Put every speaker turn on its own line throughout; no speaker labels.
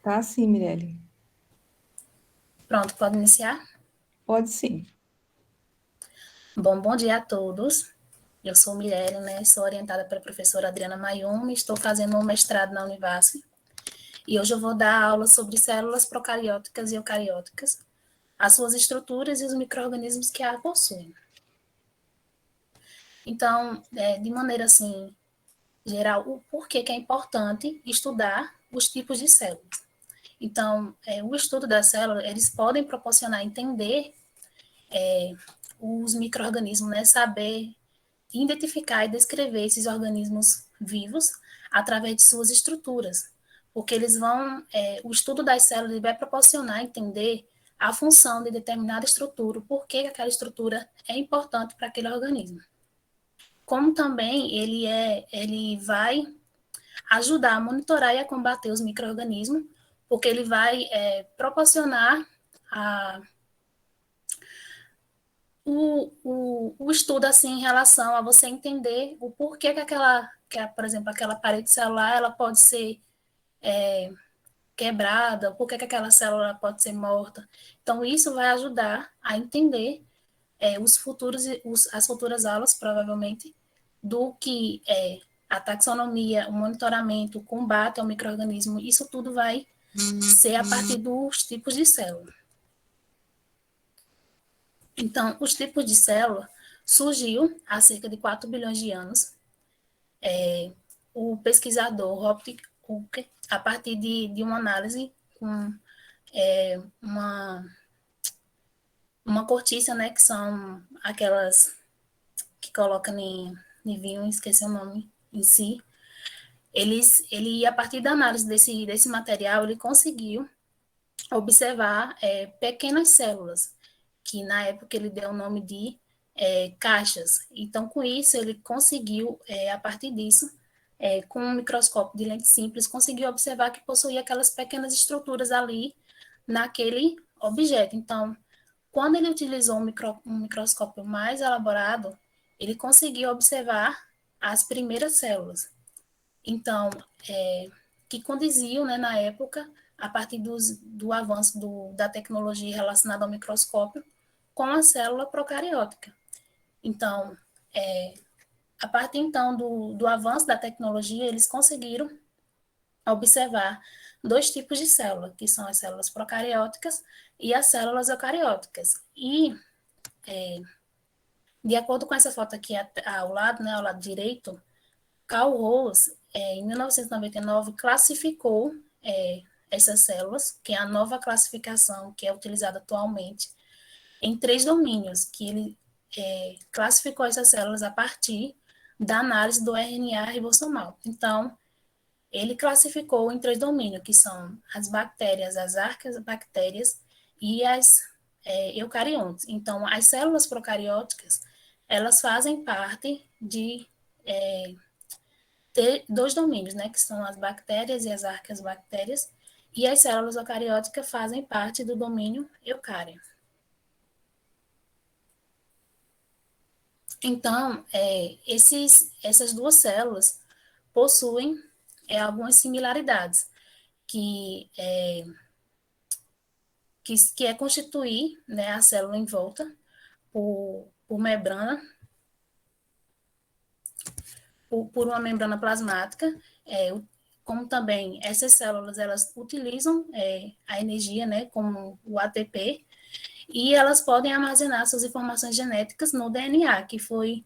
Tá sim, Mirelle.
Pronto, pode iniciar?
Pode sim.
Bom dia a todos. Eu sou Mirelle, né? Sou orientada pela professora Adriana Mayumi, estou fazendo um mestrado na Univasf e hoje eu vou dar aula sobre células procarióticas e eucarióticas, as suas estruturas e os micro-organismos que a possuem. Então, de maneira assim, geral, o porquê que é importante estudar os tipos de células. Então, o estudo da célula, eles podem proporcionar entender os micro-organismos, né? Saber identificar e descrever esses organismos vivos através de suas estruturas, porque eles vão, o estudo das células vai proporcionar entender a função de determinada estrutura, por que aquela estrutura é importante para aquele organismo. Como também ele vai ajudar a monitorar e a combater os micro-organismos, porque ele vai proporcionar a o estudo assim em relação a você entender o porquê por exemplo, aquela parede celular ela pode ser quebrada, por que aquela célula pode ser morta. Então, isso vai ajudar a entender as futuras aulas, provavelmente, do que é a taxonomia, o monitoramento, o combate ao micro-organismo, isso tudo vai ser a partir dos tipos de célula. Então, os tipos de célula surgiu há cerca de 4 bilhões de anos. O pesquisador Robert Hooke, a partir de uma análise com uma cortiça, né, que são aquelas que colocam em vinho, esqueci o nome em si, ele, a partir da análise desse material, ele conseguiu observar pequenas células, que na época ele deu o nome de caixas. Então, com isso, ele conseguiu, a partir disso, com um microscópio de lente simples, conseguiu observar que possuía aquelas pequenas estruturas ali naquele objeto. Então, quando ele utilizou um microscópio mais elaborado, ele conseguiu observar as primeiras células. Então, que condiziam, né, na época, a partir do avanço da tecnologia relacionada ao microscópio, com a célula procariótica. Então, a partir então do avanço da tecnologia, eles conseguiram observar dois tipos de célula, que são as células procarióticas e as células eucarióticas. E, de acordo com essa foto aqui ao lado, né, ao lado direito, Carl Rose, em 1999, classificou essas células, que é a nova classificação que é utilizada atualmente, em 3 domínios, que ele classificou essas células a partir da análise do RNA ribosomal. Então, ele classificou em 3 domínios, que são as bactérias, as arqueabactérias e as eucariontes. Então, as células procarióticas, elas fazem parte de ter 2 domínios, né, que são as bactérias e as arqueabactérias, e as células eucarióticas fazem parte do domínio eucário. Então, essas duas células possuem algumas similaridades, que que é constituir, né, a célula em volta por membrana, por uma membrana plasmática, como também essas células elas utilizam a energia, né, como o ATP, e elas podem armazenar suas informações genéticas no DNA, que foi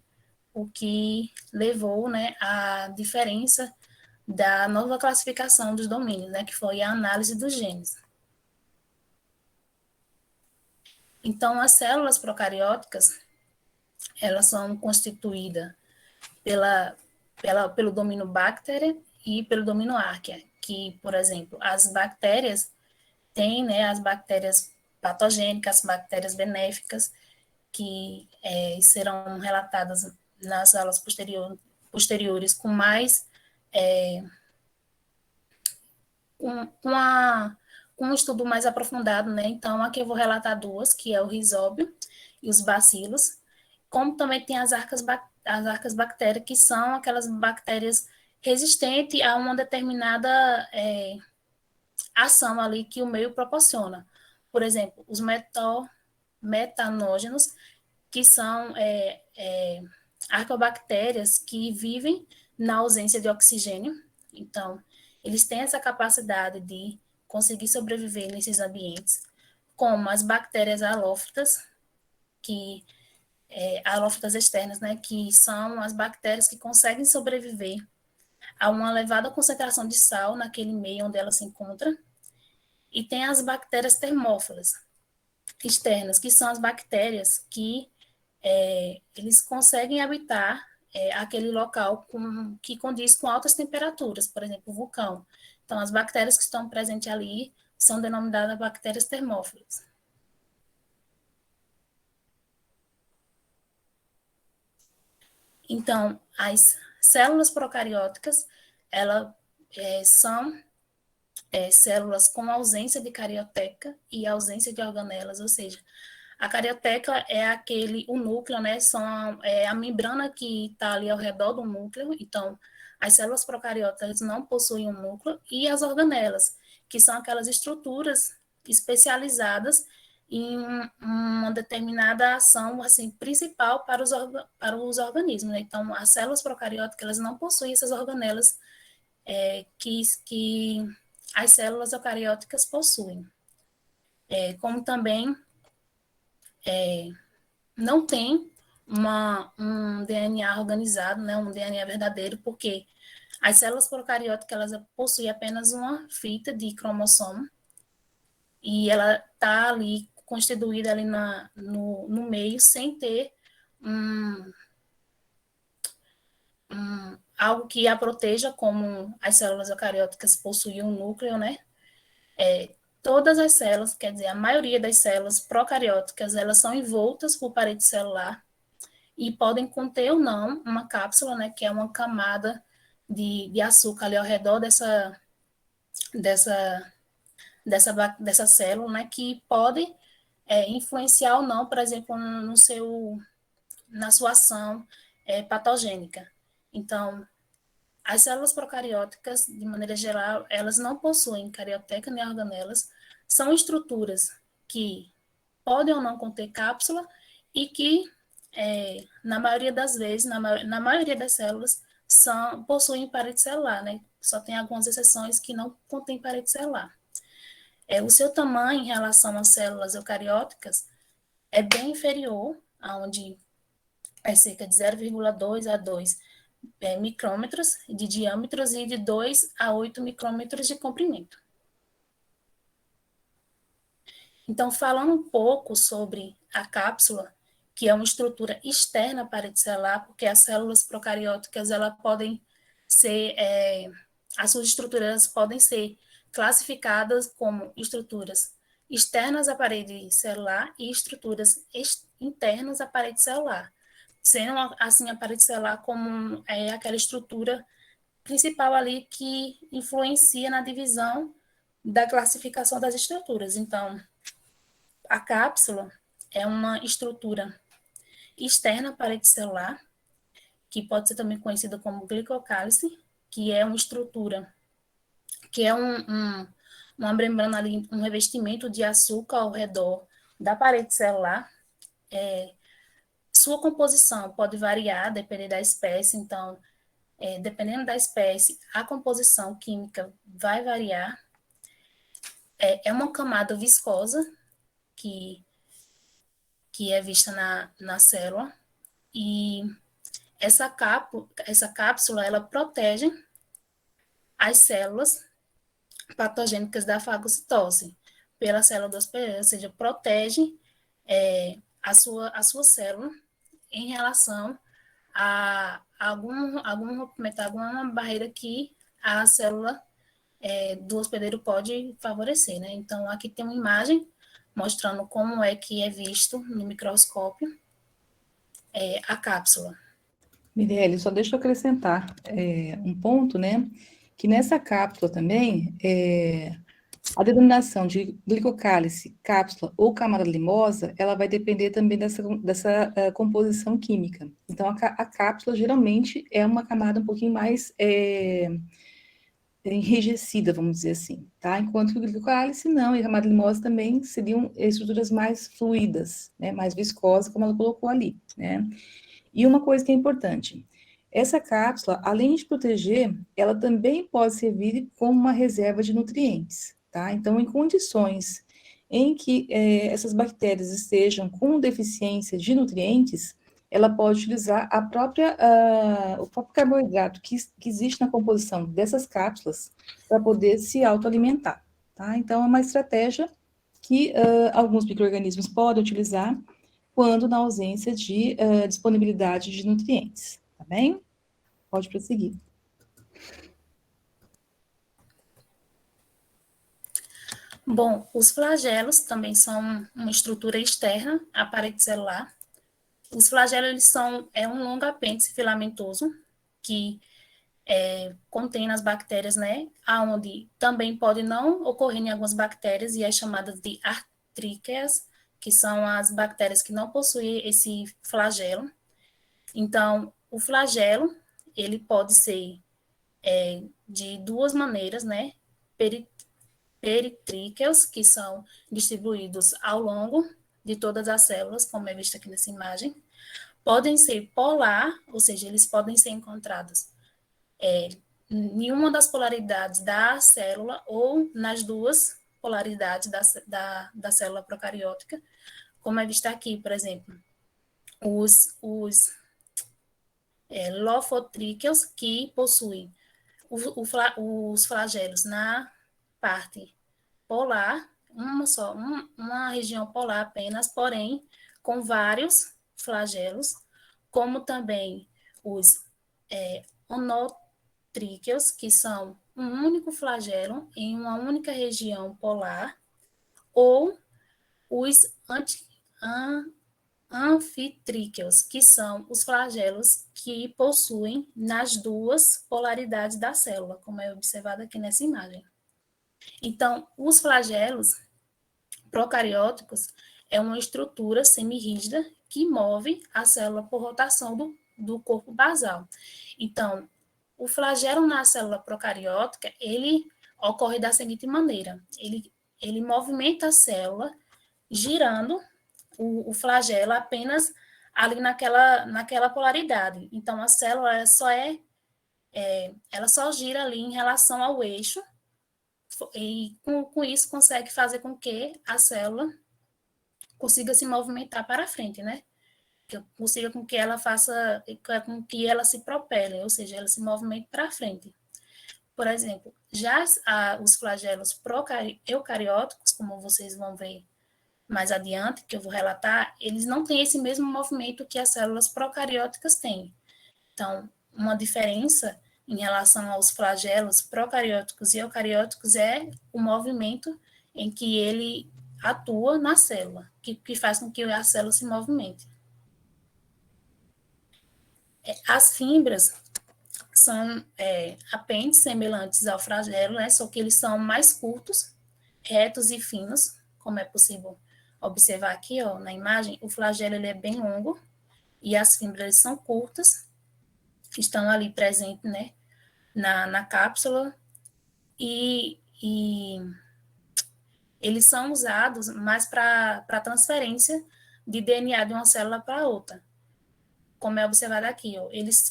o que levou, né, à diferença da nova classificação dos domínios, né, que foi a análise dos genes. Então, as células procarióticas, elas são constituídas pelo domínio bactéria e pelo domínio arquea, que, por exemplo, as bactérias têm, né, as bactérias patogênicas, as bactérias benéficas, que serão relatadas nas aulas posteriores com mais com um estudo mais aprofundado, né? Então, aqui eu vou relatar duas, que é o risóbio e os bacilos, como também tem as arcas bactérias, que são aquelas bactérias resistentes a uma determinada ação ali que o meio proporciona. Por exemplo, os metanógenos, que são arqueobactérias que vivem na ausência de oxigênio. Então, eles têm essa capacidade de conseguir sobreviver nesses ambientes, como as bactérias halófitas, que halófitas externas, né, que são as bactérias que conseguem sobreviver a uma elevada concentração de sal naquele meio onde ela se encontra. E tem as bactérias termófilas externas, que são as bactérias que eles conseguem habitar aquele local que condiz com altas temperaturas, por exemplo, o vulcão. Então, as bactérias que estão presentes ali são denominadas bactérias termófilas. Então, as células procarióticas, elas são células com ausência de carioteca e ausência de organelas, ou seja, a carioteca é o núcleo, né? É a membrana que está ali ao redor do núcleo. Então, as células procarióticas não possuem um núcleo, e as organelas, que são aquelas estruturas especializadas em uma determinada ação assim principal para os organismos, né? Então, as células procarióticas elas não possuem essas organelas que as células eucarióticas possuem. Como também não tem um DNA organizado, né, um DNA verdadeiro, porque as células procarióticas elas possuem apenas uma fita de cromossomo e ela está ali constituída ali no meio sem ter algo que a proteja, como as células eucarióticas possuem um núcleo, né? Todas as células, quer dizer, a maioria das células procarióticas, elas são envoltas por parede celular e podem conter ou não uma cápsula, né, que é uma camada de açúcar ali ao redor dessa, dessa célula, né, que pode influenciar ou não, por exemplo, na sua ação patogênica. Então, as células procarióticas, de maneira geral, elas não possuem carioteca nem organelas, são estruturas que podem ou não conter cápsula e que, na maioria das vezes, na maioria das células, possuem parede celular, né? Só tem algumas exceções que não contêm parede celular. O seu tamanho em relação às células eucarióticas é bem inferior, aonde é cerca de 0,2 a 2 micrômetros de diâmetros e de 2 a 8 micrômetros de comprimento. Então, falando um pouco sobre a cápsula, que é uma estrutura externa à parede celular, porque as células procarióticas, elas podem ser, as suas estruturas podem ser classificadas como estruturas externas à parede celular e estruturas internas à parede celular, sendo assim a parede celular como aquela estrutura principal ali que influencia na divisão da classificação das estruturas. Então, a cápsula é uma estrutura externa à parede celular, que pode ser também conhecida como glicocálice, que é uma estrutura, que é uma membrana ali, um revestimento de açúcar ao redor da parede celular. Sua composição pode variar, depender da espécie, então, dependendo da espécie, a composição química vai variar. É uma camada viscosa que é vista na célula, e essa cápsula, ela protege as células patogênicas da fagocitose pela célula do hospedeiro, ou seja, protege a sua célula em relação a algum rompimento, alguma barreira que a célula do hospedeiro pode favorecer, né? Então, aqui tem uma imagem mostrando como é que é visto no microscópio a cápsula.
Mirelle, só deixa eu acrescentar um ponto, né? Que nessa cápsula também, a denominação de glicocálice, cápsula ou camada limosa, ela vai depender também dessa composição química. Então, a cápsula geralmente é uma camada um pouquinho mais enrijecida, vamos dizer assim, tá? Enquanto que o glicocálice não, e a camada limosa também seriam estruturas mais fluidas, né? Mais viscosas, como ela colocou ali, né? E uma coisa que é importante, essa cápsula, além de proteger, ela também pode servir como uma reserva de nutrientes, tá? Então, em condições em que essas bactérias estejam com deficiência de nutrientes, ela pode utilizar o próprio carboidrato que existe na composição dessas cápsulas para poder se autoalimentar, tá? Então, é uma estratégia que alguns micro-organismos podem utilizar quando na ausência de disponibilidade de nutrientes, tá bem? Pode prosseguir.
Bom, os flagelos também são uma estrutura externa à parede celular. Os flagelos, eles um longo apêndice filamentoso que contém nas bactérias, né, aonde também pode não ocorrer em algumas bactérias, e é chamadas de artríceas, que são as bactérias que não possuem esse flagelo. Então, o flagelo, ele pode ser de duas maneiras, né, peritríqueos, que são distribuídos ao longo de todas as células, como é visto aqui nessa imagem. Podem ser polar, ou seja, eles podem ser encontrados em uma das polaridades da célula ou nas duas polaridades da célula procariótica, como é visto aqui, por exemplo, os lofotríqueos, que possuem os flagelos na parte polar, uma região polar apenas, porém com vários flagelos, como também os onotríqueos, que são um único flagelo em uma única região polar, ou os anfitríqueos, que são os flagelos que possuem nas duas polaridades da célula, como é observado aqui nessa imagem. Então, os flagelos procarióticos é uma estrutura semirrígida que move a célula por rotação do corpo basal. Então, o flagelo na célula procariótica, ele ocorre da seguinte maneira: ele movimenta a célula girando o flagelo apenas ali naquela polaridade. Então, a célula ela só gira ali em relação ao eixo, e com isso consegue fazer com que a célula consiga se movimentar para frente, né? Que consiga com que ela com que ela se propele, ou seja, ela se movimente para frente. Por exemplo, já os flagelos eucarióticos, como vocês vão ver mais adiante, que eu vou relatar, eles não têm esse mesmo movimento que as células procarióticas têm. Então, uma diferença em relação aos flagelos procarióticos e eucarióticos é o movimento em que ele atua na célula, que faz com que a célula se movimente. As fibras são apêndices semelhantes ao flagelo, né, só que eles são mais curtos, retos e finos, como é possível observar aqui, ó, na imagem. O flagelo ele é bem longo e as fibras são curtas, estão ali presentes, né, na cápsula, e eles são usados mais para transferência de DNA de uma célula para outra, como é observado aqui, ó. Eles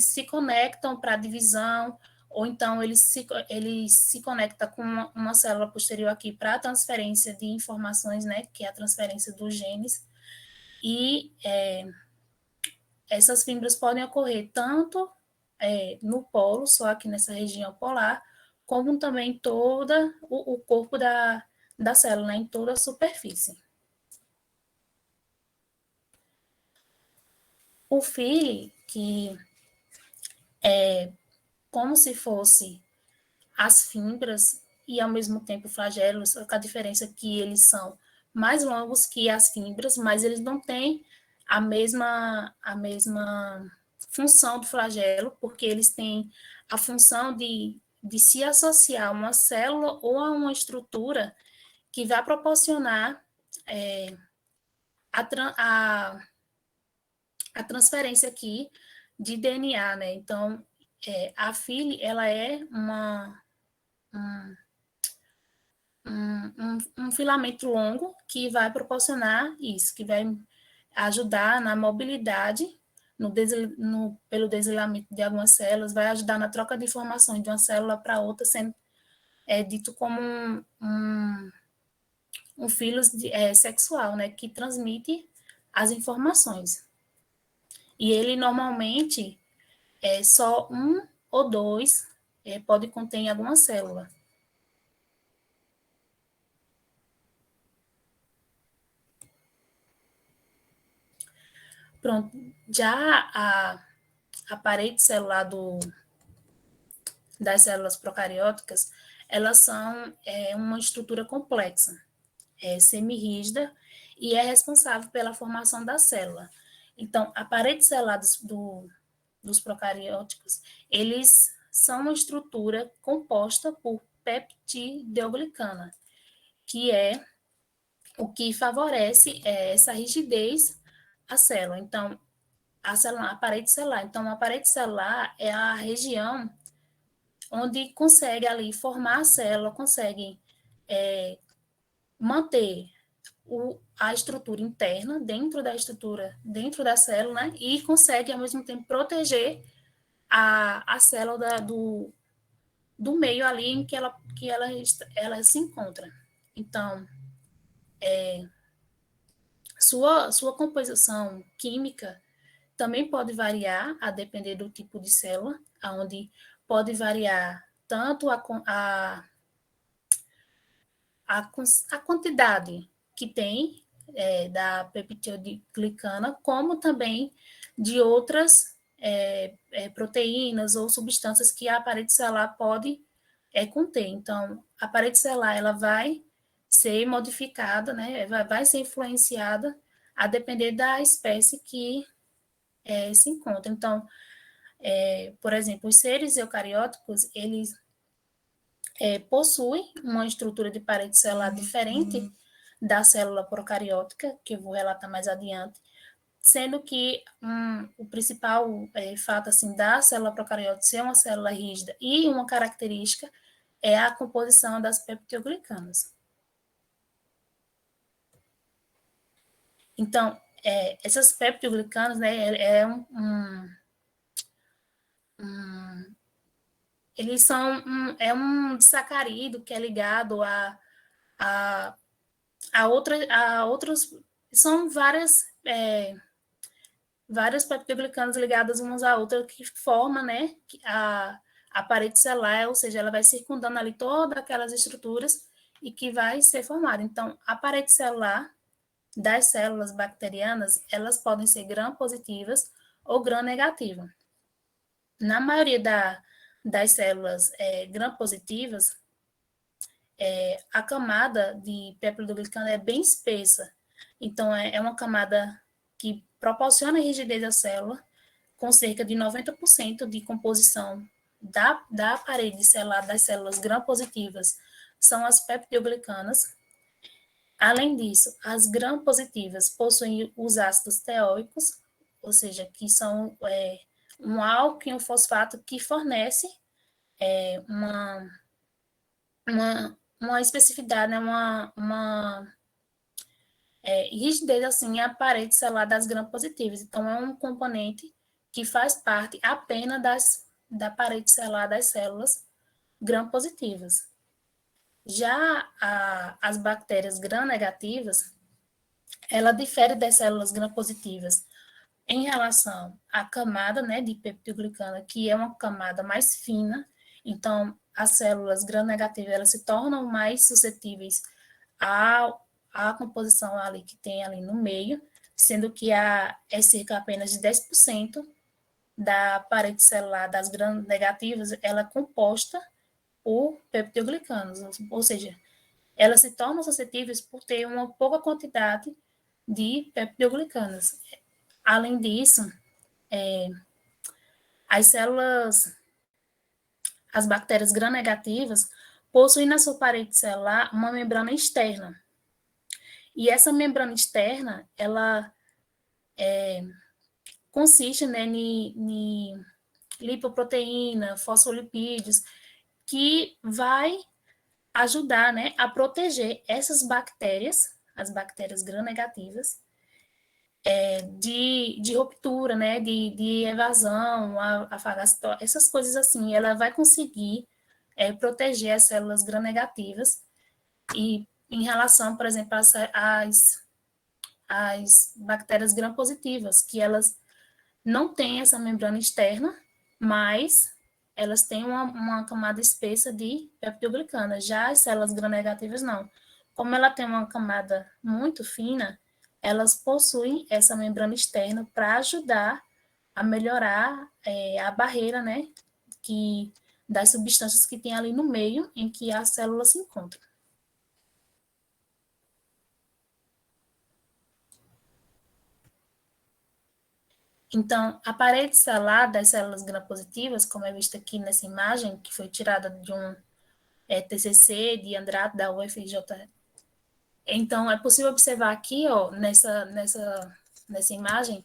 se conectam para divisão, ou então eles se conectam com uma célula posterior aqui para a transferência de informações, né, que é a transferência dos genes, e essas fibras podem ocorrer tanto no polo, só aqui nessa região polar, como também todo o corpo da célula, né, em toda a superfície. O file, que é como se fosse as fibras e ao mesmo tempo flagelos, com a diferença que eles são mais longos que as fibras, mas eles não têm a mesma função do flagelo, porque eles têm a função de se associar a uma célula ou a uma estrutura que vai proporcionar a transferência aqui de DNA, né? Então, a FIL, ela é um filamento longo que vai proporcionar isso, que vai ajudar na mobilidade, pelo desligamento de algumas células, vai ajudar na troca de informações de uma célula para outra, sendo dito como um filo sexual, né, que transmite as informações. E ele normalmente só um ou dois pode conter alguma célula. Pronto, já a parede celular das células procarióticas, elas são uma estrutura complexa, semirrígida, e é responsável pela formação da célula. Então, a parede celular dos procarióticos, eles são uma estrutura composta por peptideoglicana, que é o que favorece essa rigidez à célula. Então, a parede celular. Então, a parede celular é a região onde consegue ali formar a célula, consegue manter a estrutura interna dentro da célula, né? E consegue, ao mesmo tempo, proteger a célula do meio ali em que ela se encontra. Então, sua composição química também pode variar a depender do tipo de célula, onde pode variar tanto a quantidade que tem da peptidoglicana, como também de outras proteínas ou substâncias que a parede celular pode conter. Então, a parede celular ela vai ser modificada, né, vai ser influenciada a depender da espécie que se encontra. Então, por exemplo, os seres eucarióticos, eles possuem uma estrutura de parede celular diferente da célula procariótica, que eu vou relatar mais adiante, sendo que o principal fato assim, da célula procariótica ser uma célula rígida e uma característica é a composição das peptidoglicanas. Então, essas peptidoglicanas, né, eles são um sacarídeo que é ligado a outros, são várias peptidoglicanas ligadas umas à outra que formam, né, a parede celular, ou seja, ela vai circundando ali todas aquelas estruturas e que vai ser formada. Então, a parede celular das células bacterianas, elas podem ser gram-positivas ou gram-negativas. Na maioria das células gram-positivas, a camada de peptidoglicana é bem espessa. Então, é uma camada que proporciona rigidez à célula, com cerca de 90% de composição da parede celular das células gram-positivas são as peptidoglicanas. Além disso, as gram-positivas possuem os ácidos teóicos, ou seja, que são um álcool e um fosfato que fornece uma especificidade, né, uma rigidez assim, a parede celular das gram-positivas. Então, é um componente que faz parte apenas da parede celular das células gram-positivas. Já as bactérias gram-negativas, ela difere das células gram-positivas em relação à camada, né, de peptidoglicana, que é uma camada mais fina. Então, as células gram-negativas elas se tornam mais suscetíveis à composição ali que tem ali no meio, sendo que é cerca apenas de 10% da parede celular das gram-negativas, ela é composta por peptidoglicanos, ou seja, elas se tornam suscetíveis por ter uma pouca quantidade de peptidoglicanas. Além disso, as bactérias gram-negativas, possuem na sua parede celular uma membrana externa. E essa membrana externa, ela consiste, né, em lipoproteína, fosfolipídios, que vai ajudar, né, a proteger essas bactérias, as bactérias gram-negativas, de ruptura, né, de evasão, a fagocitose, essas coisas assim. Ela vai conseguir proteger as células gram-negativas e em relação, por exemplo, às bactérias gram-positivas, que elas não têm essa membrana externa, mas elas têm uma camada espessa de peptidoglicana. Já as células gram-negativas não. Como ela tem uma camada muito fina, elas possuem essa membrana externa para ajudar a melhorar a barreira, né, das substâncias que tem ali no meio em que a célula se encontra. Então, a parede celular das células gram-positivas, como é visto aqui nessa imagem, que foi tirada de um TCC de Andrade, da UFJ. Então, é possível observar aqui, ó, nessa imagem,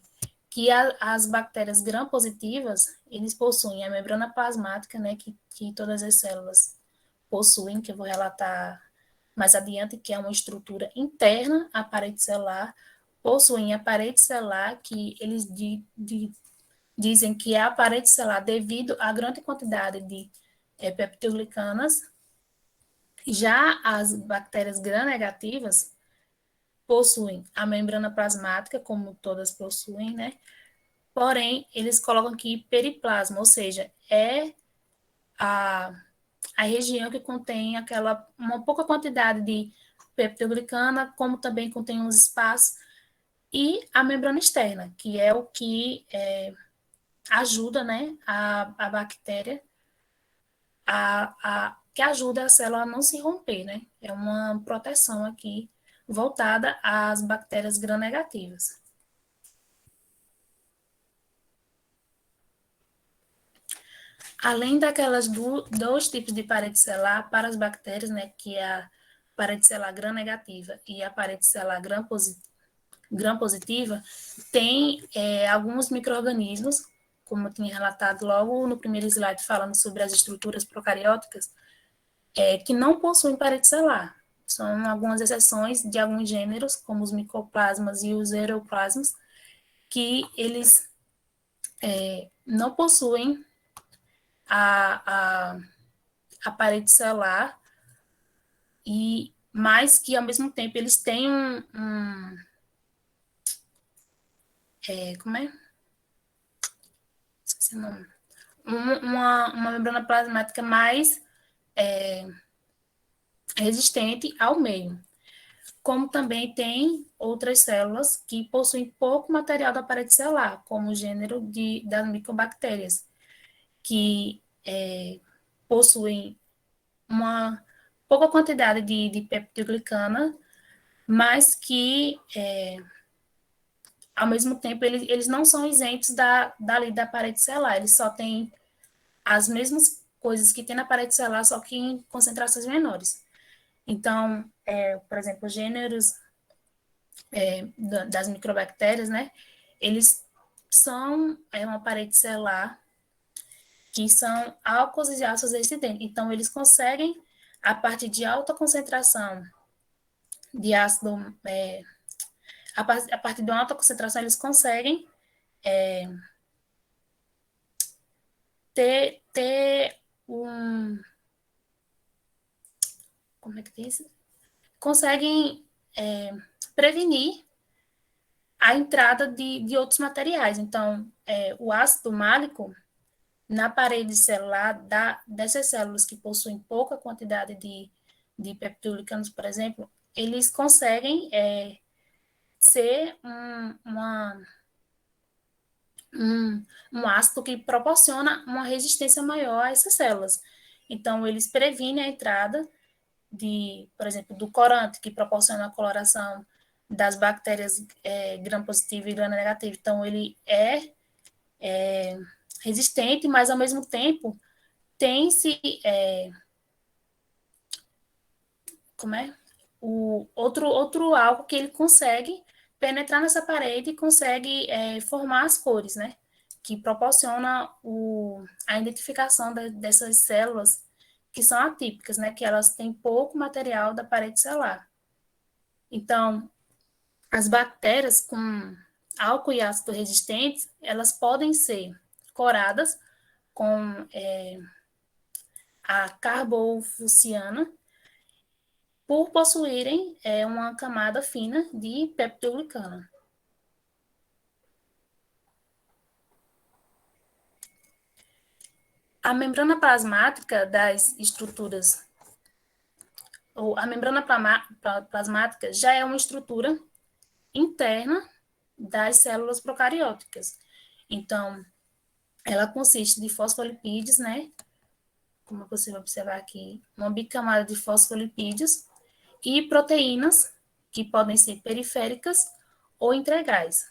que as bactérias gram-positivas, eles possuem a membrana plasmática, né, que todas as células possuem, que eu vou relatar mais adiante, que é uma estrutura interna à parede celular, possuem a parede celular, que eles dizem que é a parede celular devido à grande quantidade de peptidoglicanas. Já as bactérias gram-negativas possuem a membrana plasmática, como todas possuem, né? Porém, eles colocam aqui periplasma, ou seja, é a região que contém uma pouca quantidade de peptidoglicana, como também contém uns espaços, e a membrana externa, que é o que ajuda, né, a bactéria, que ajuda a célula a não se romper, né? É uma proteção aqui voltada às bactérias gram-negativas. Além daquelas dois tipos de parede celular para as bactérias, né, que é a parede celular gram-negativa e a parede celular gram-positiva, tem alguns micro-organismos, como eu tinha relatado logo no primeiro slide, falando sobre as estruturas procarióticas, que não possuem parede celular. São algumas exceções de alguns gêneros, como os micoplasmas e os ureoplasmas, que eles não possuem a, a, a parede celular, mas que, ao mesmo tempo, eles têm como é? Esqueci o nome. Uma membrana plasmática mais resistente ao meio. Como também tem outras células que possuem pouco material da parede celular, como o gênero das micobactérias, que possuem uma pouca quantidade de peptidoglicana, mas que, ao mesmo tempo, eles não são isentos da parede celular, eles só têm as mesmas coisas que tem na parede celular, só que em concentrações menores. Então, por exemplo, gêneros das microbactérias, né, eles são uma parede celular que são álcools e ácidos residentes. Então, eles conseguem, a partir de alta concentração de ácido, a partir de uma alta concentração, eles conseguem ter um... Como é que diz? Conseguem prevenir a entrada de outros materiais. Então, o ácido málico, na parede celular dessas células que possuem pouca quantidade de peptidoglicanos, por exemplo, eles conseguem ser um ácido que proporciona uma resistência maior a essas células. Então, eles previnem a entrada por exemplo, do corante, que proporciona a coloração das bactérias gram-positiva e gram-negativa. Então, ele é resistente, mas, ao mesmo tempo, tem-se como é? Outro algo que ele consegue penetrar nessa parede e consegue formar as cores, né? Que proporciona a identificação dessas células que são atípicas, né, que elas têm pouco material da parede celular. Então, as bactérias com álcool e ácido resistentes, elas podem ser coradas com a carbofluciana, por possuírem uma camada fina de peptidoglicana. A membrana plasmática das estruturas, ou a membrana plasmática já é uma estrutura interna das células procarióticas. Então, ela consiste de fosfolipídios, né? Como você vai observar aqui, uma bicamada de fosfolipídios e proteínas que podem ser periféricas ou integrais.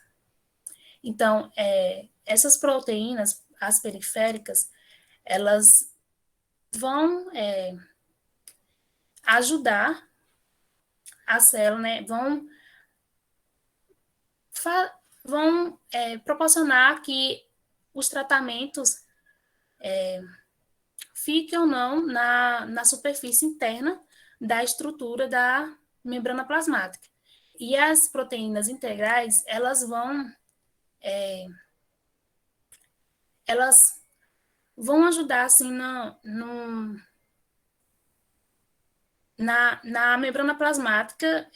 Então, essas proteínas, as periféricas, elas vão ajudar a célula, né? Vão proporcionar que os tratamentos fiquem ou não na superfície interna da estrutura da membrana plasmática. E as proteínas integrais, elas vão ajudar, assim, na membrana plasmática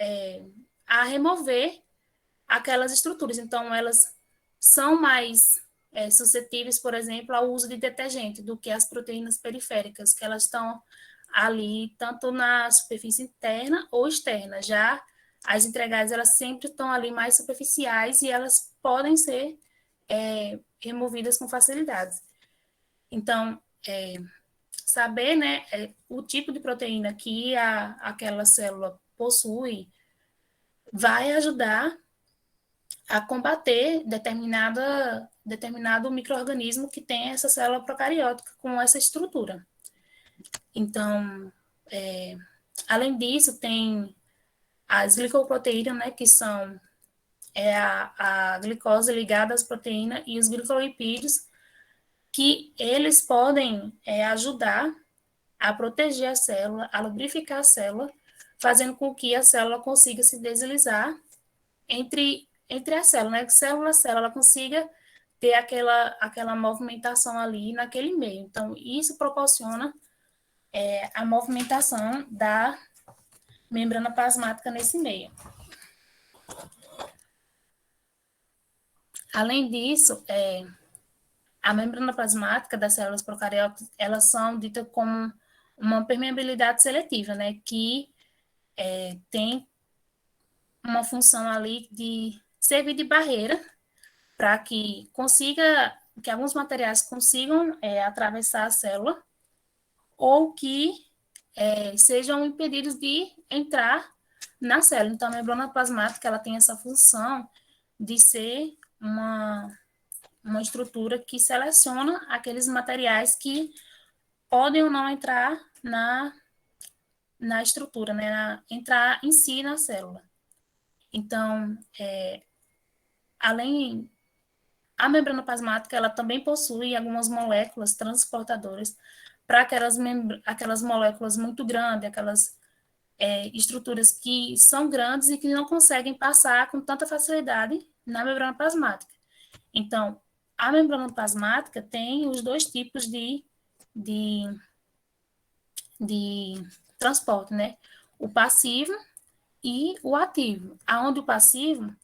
a remover aquelas estruturas. Então, elas são mais suscetíveis, por exemplo, ao uso de detergente do que as proteínas periféricas, que elas estão ali tanto na superfície interna ou externa. Já as integrais, elas sempre estão ali mais superficiais e elas podem ser removidas com facilidade. Então, saber, né, o tipo de proteína que aquela célula possui vai ajudar a combater determinado micro-organismo que tem essa célula procariótica com essa estrutura. Então, além disso, tem as glicoproteínas, né, que são a glicose ligada às proteínas e os glicolipídios, que eles podem ajudar a proteger a célula, a lubrificar a célula, fazendo com que a célula consiga se deslizar entre a célula, né? Célula a célula, ela consiga ter aquela movimentação ali naquele meio. Então, isso proporciona a movimentação da membrana plasmática nesse meio. Além disso, a membrana plasmática das células procarióticas, elas são ditas como uma permeabilidade seletiva, né? Que tem uma função ali de servir de barreira para que alguns materiais consigam atravessar a célula ou que sejam impedidos de entrar na célula. Então, a membrana plasmática, ela tem essa função de ser uma estrutura que seleciona aqueles materiais que podem ou não entrar na estrutura, né? Entrar em si na célula. Então, a membrana plasmática, ela também possui algumas moléculas transportadoras para aquelas moléculas muito grandes, aquelas estruturas que são grandes e que não conseguem passar com tanta facilidade na membrana plasmática. Então, a membrana plasmática tem os dois tipos de transporte, né? O passivo e o ativo. Aonde o passivo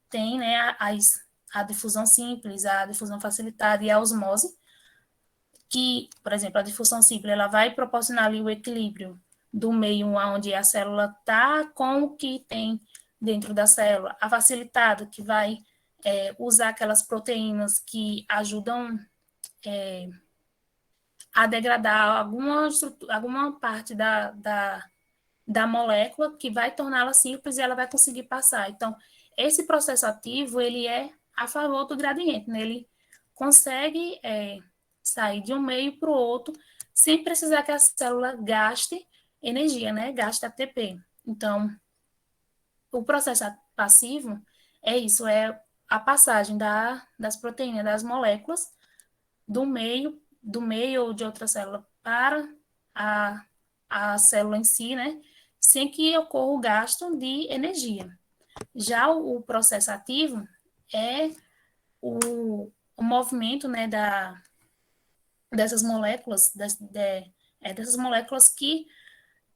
tem, né, a difusão simples, a difusão facilitada e a osmose, que, por exemplo, a difusão simples, ela vai proporcionar ali o equilíbrio do meio onde a célula está com o que tem dentro da célula. A facilitada, que vai usar aquelas proteínas que ajudam a degradar alguma parte da molécula, que vai torná-la simples e ela vai conseguir passar. Então, esse processo ativo, ele é a favor do gradiente, né? Ele consegue sair de um meio para o outro sem precisar que a célula gaste energia, né? Gaste ATP. Então, o processo passivo é isso, é a passagem das proteínas, das moléculas, do meio ou de outra célula para a célula em si, né, sem que ocorra o gasto de energia. Já o processo ativo é o movimento, né, dessas moléculas, dessas moléculas que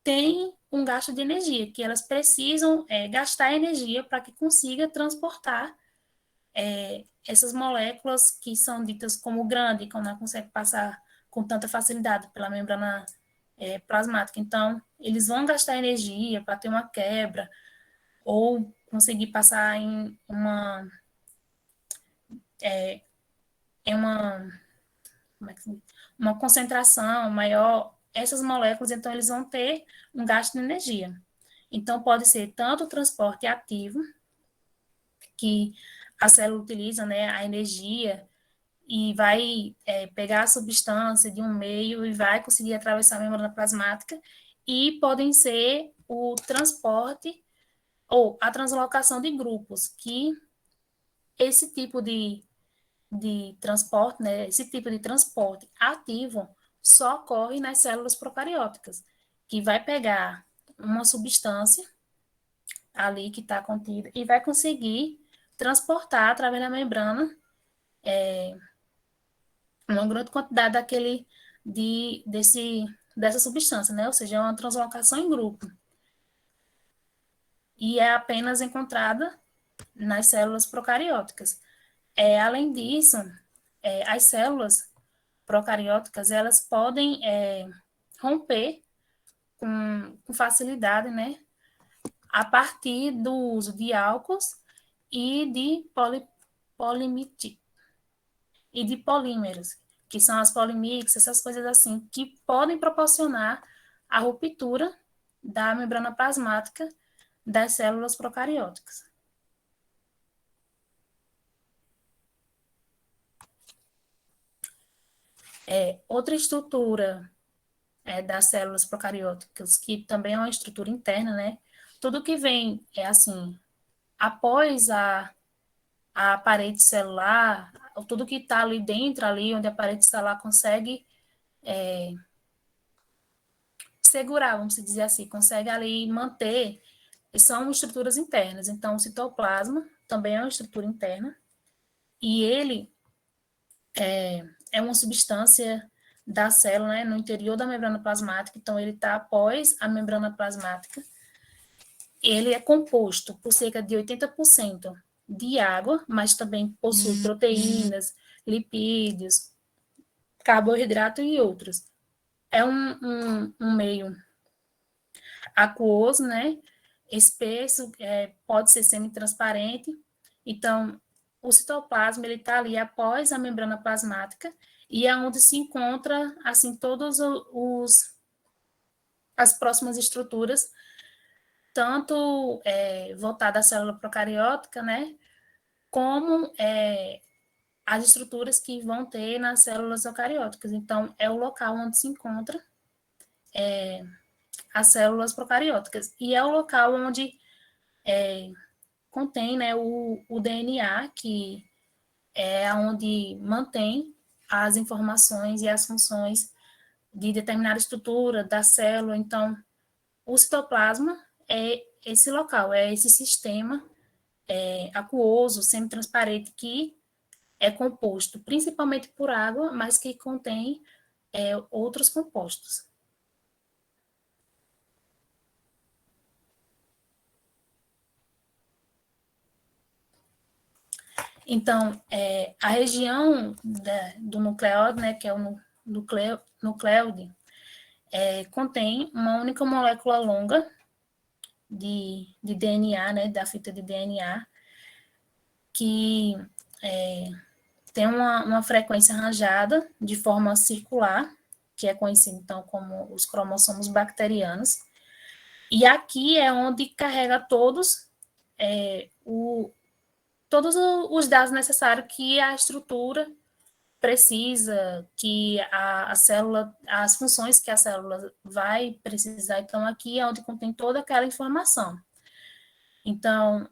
têm um gasto de energia, que elas precisam gastar energia para que consiga transportar essas moléculas que são ditas como grande, que não consegue passar com tanta facilidade pela membrana plasmática. Então, eles vão gastar energia para ter uma quebra ou conseguir passar em como é que se diz? Uma concentração maior. Essas moléculas, então, eles vão ter um gasto de energia. Então, pode ser tanto o transporte ativo, que a célula utiliza, né, a energia e vai pegar a substância de um meio e vai conseguir atravessar a membrana plasmática, e podem ser o transporte ou a translocação de grupos, que esse tipo de transporte, né, esse tipo de transporte ativo só ocorre nas células procarióticas, que vai pegar uma substância ali que está contida e vai conseguir transportar através da membrana uma grande quantidade dessa substância, né? Ou seja, é uma translocação em grupo. E é apenas encontrada nas células procarióticas. Além disso, as células procarióticas, elas podem romper com facilidade, né? A partir do uso de álcools e de e de polímeros, que são as polimix, essas coisas assim, que podem proporcionar a ruptura da membrana plasmática das células procarióticas. Outra estrutura das células procarióticas, que também é uma estrutura interna, né? Tudo que vem, assim, após a parede celular, tudo que está ali dentro, ali onde a parede celular consegue segurar, vamos dizer assim, consegue ali manter, são estruturas internas. Então, o citoplasma também é uma estrutura interna, e ele é uma substância da célula, né, no interior da membrana plasmática, então ele está após a membrana plasmática. Ele é composto por cerca de 80% de água, mas também possui proteínas, lipídios, carboidrato e outros. É um meio aquoso, né? Espesso, pode ser semi-transparente. Então, o citoplasma ele está ali após a membrana plasmática, e é onde se encontra assim todos as próximas estruturas, tanto voltada à célula procariótica, né? Como as estruturas que vão ter nas células eucarióticas. Então, é o local onde se encontra as células procarióticas, e é o local onde contém, né, o DNA, que é onde mantém as informações e as funções de determinada estrutura da célula. Então, o citoplasma é esse local, é esse sistema aquoso, semi-transparente, que é composto principalmente por água, mas que contém outros compostos. Então, a região do nucleóide, né, que é o nucleóide, contém uma única molécula longa de DNA, né, da fita de DNA, que tem uma frequência arranjada de forma circular, que é conhecido, então, como os cromossomos bacterianos. E aqui é onde carrega todos os dados necessários que a estrutura precisa, que a célula, as funções que a célula vai precisar. Então, aqui é onde contém toda aquela informação. Então,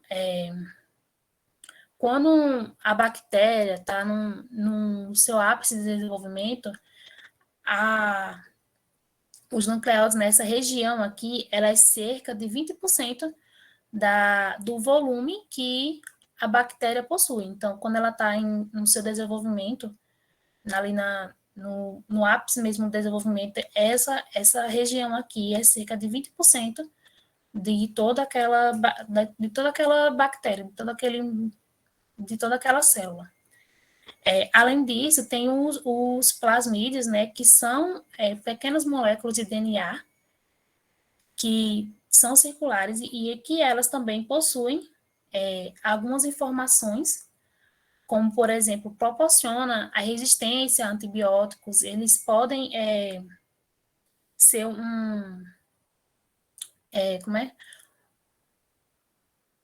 quando a bactéria está no seu ápice de desenvolvimento, os nucleóides nessa região aqui, ela é cerca de 20% do volume que a bactéria possui. Então, quando ela está no seu desenvolvimento, ali no ápice mesmo do desenvolvimento, essa região aqui é cerca de 20% de toda aquela bactéria, de toda aquela célula. Além disso, tem os plasmídeos, né, que são pequenas moléculas de DNA que são circulares e que elas também possuem algumas informações, como, por exemplo, proporciona a resistência a antibióticos, eles podem ser como é?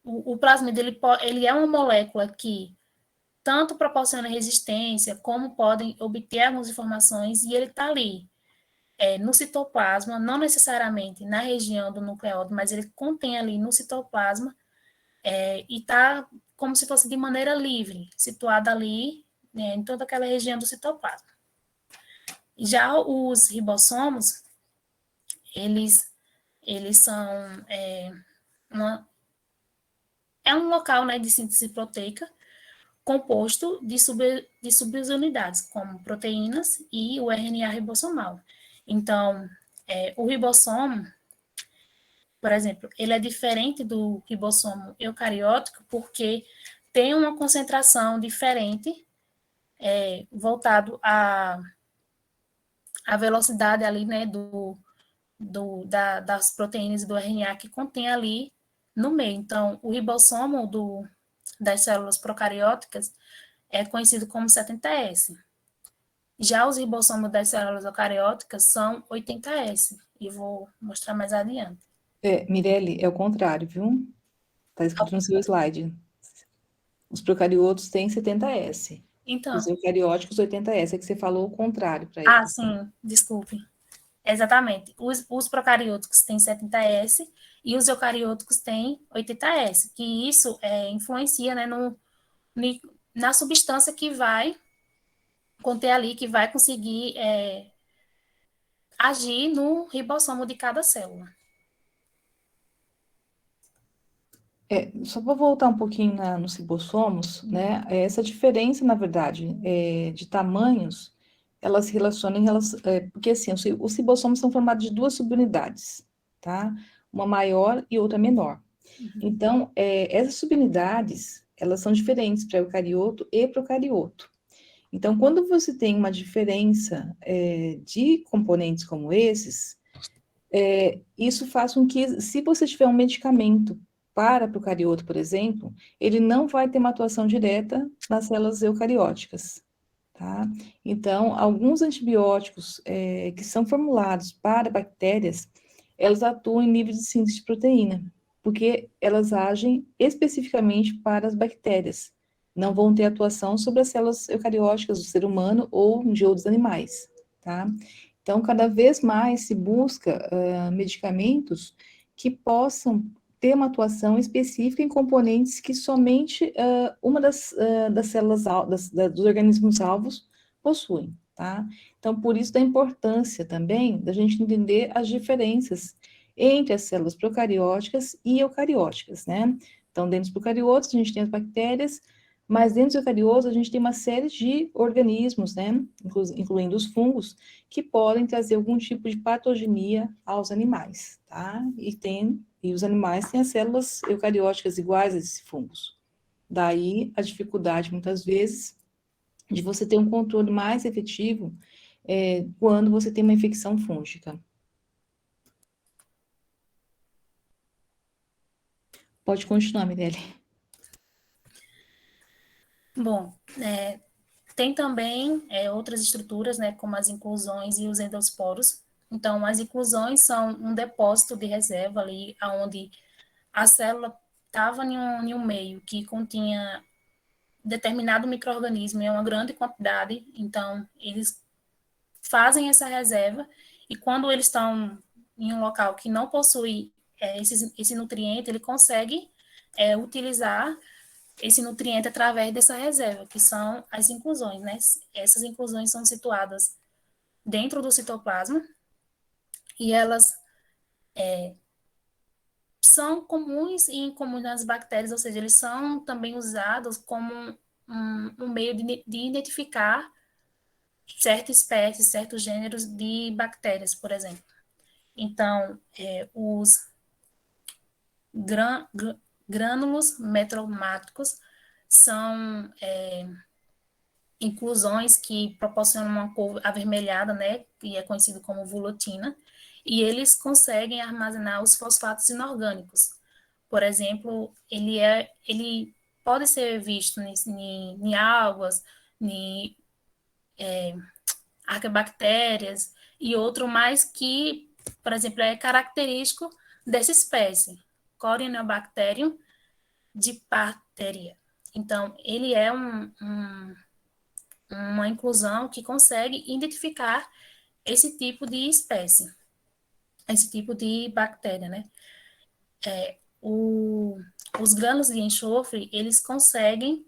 O plasmídio, ele é uma molécula que tanto proporciona resistência, como podem obter algumas informações, e ele está ali, no citoplasma, não necessariamente na região do nucleóide, mas ele contém ali no citoplasma, e está como se fosse de maneira livre, situado ali, né, em toda aquela região do citoplasma. Já os ribossomos, eles são um local, né, de síntese proteica, composto de subunidades, como proteínas e o RNA ribossomal. Então, o ribossomo, por exemplo, ele é diferente do ribossomo eucariótico porque tem uma concentração diferente, voltado à velocidade ali, né, das proteínas e do RNA que contém ali no meio. Então, o ribossomo das células procarióticas é conhecido como 70S. Já os ribossomos das células eucarióticas são 80S, e vou mostrar mais adiante.
Mirelle, é o contrário, viu? Está escrito no seu slide. Os procariotos têm 70S. Os
Então,
eucarióticos, 80S. É que você falou o contrário para eles.
sim, desculpe. Exatamente. Os procarióticos têm 70S e os eucarióticos têm 80S, que isso influencia, né, na substância que vai conter ali, que vai conseguir agir no ribossomo de cada célula.
Só vou voltar um pouquinho nos ribossomos, né? Essa diferença, na verdade, de tamanhos, elas se relacionam porque assim, os ribossomos são formados de duas subunidades, tá? Uma maior e outra menor. Então, essas subunidades, elas são diferentes para eucarioto e procarioto. Então, quando você tem uma diferença de componentes como esses, isso faz com que, se você tiver um medicamento para procarioto, por exemplo, ele não vai ter uma atuação direta nas células eucarióticas, tá? Então, alguns antibióticos que são formulados para bactérias, elas atuam em nível de síntese de proteína, porque elas agem especificamente para as bactérias, não vão ter atuação sobre as células eucarióticas do ser humano ou de outros animais, tá? Então, cada vez mais se busca medicamentos que possam ter uma atuação específica em componentes que somente uma das células, dos organismos alvos possuem, tá? Então, por isso da importância também da gente entender as diferenças entre as células procarióticas e eucarióticas, né? Então, dentro dos procariotos, a gente tem as bactérias, mas dentro dos eucariotos, a gente tem uma série de organismos, né? Incluindo os fungos, que podem trazer algum tipo de patogenia aos animais, tá? E os animais têm as células eucarióticas iguais a esses fungos. Daí a dificuldade, muitas vezes, de você ter um controle mais efetivo quando você tem uma infecção fúngica. Pode continuar, Mirelle.
Bom, tem também outras estruturas, né, como as inclusões e os endosporos. Então, as inclusões são um depósito de reserva ali, onde a célula estava em um meio que continha determinado micro-organismo em uma grande quantidade, então eles fazem essa reserva, e quando eles estão em um local que não possui esse nutriente, ele consegue utilizar esse nutriente através dessa reserva, que são as inclusões, né? Essas inclusões são situadas dentro do citoplasma, e elas são comuns e incomuns nas bactérias, ou seja, eles são também usados como um meio de identificar certa espécie, certos gêneros de bactérias, por exemplo. Então, os grânulos metromáticos são inclusões que proporcionam uma cor avermelhada, né, que é conhecido como volutina, e eles conseguem armazenar os fosfatos inorgânicos. Por exemplo, ele pode ser visto em algas, em arquebactérias e outro mais que, por exemplo, é característico dessa espécie, Corynebacterium diphtheria. Então, ele é uma inclusão que consegue identificar esse tipo de espécie, esse tipo de bactéria, né? Os grãos de enxofre, eles conseguem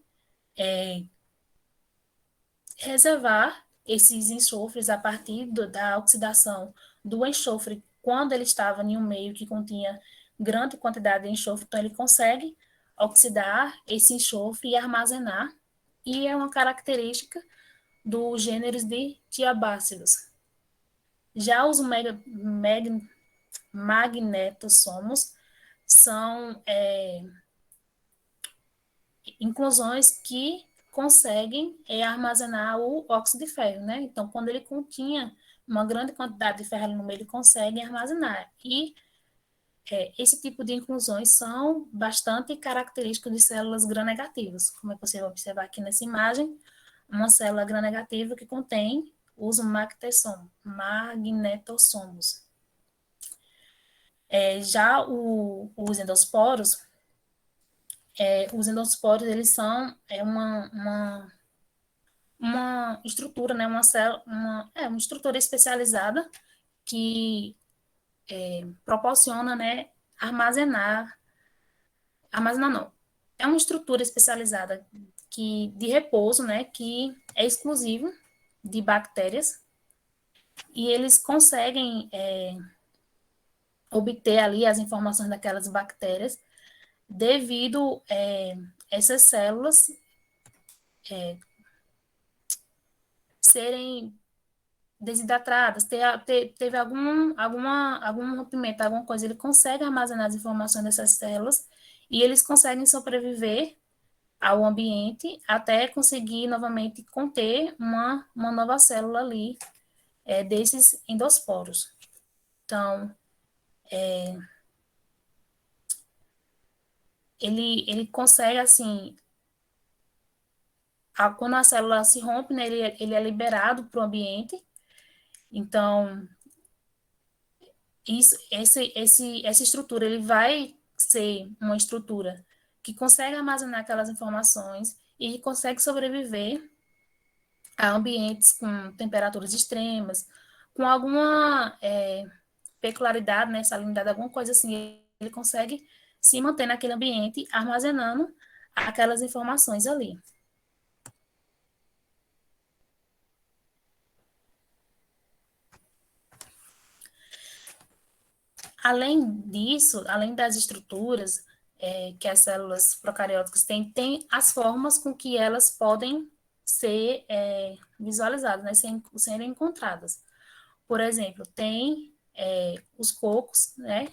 reservar esses enxofres a partir da oxidação do enxofre, quando ele estava em um meio que continha grande quantidade de enxofre, então ele consegue oxidar esse enxofre e armazenar, e é uma característica dos gêneros de diabácidos. Já os magnetossomos são inclusões que conseguem armazenar o óxido de ferro, né? Então, quando ele continha uma grande quantidade de ferro no meio, ele consegue armazenar. E esse tipo de inclusões são bastante característicos de células gram-negativas, como é que você vai observar aqui nessa imagem, uma célula gram-negativa que contém os magnetossomos. Já os endosporos, eles são uma estrutura, né, uma estrutura especializada que proporciona, né, armazenar não, é uma estrutura especializada de repouso, né, que é exclusivo de bactérias, e eles conseguem obter ali as informações daquelas bactérias devido essas células serem desidratadas, teve algum rompimento, alguma coisa, ele consegue armazenar as informações dessas células e eles conseguem sobreviver ao ambiente até conseguir novamente conter uma nova célula ali desses endosporos. Então, ele consegue, assim, quando a célula se rompe, né, ele é liberado para o ambiente. Então, essa estrutura ele vai ser uma estrutura que consegue armazenar aquelas informações e consegue sobreviver a ambientes com temperaturas extremas, com alguma peculiaridade, né, salinidade, alguma coisa assim, ele consegue se manter naquele ambiente armazenando aquelas informações ali. Além disso, além das estruturas que as células procarióticas têm, tem as formas com que elas podem ser visualizadas, né, serem encontradas. Por exemplo, tem os cocos, né,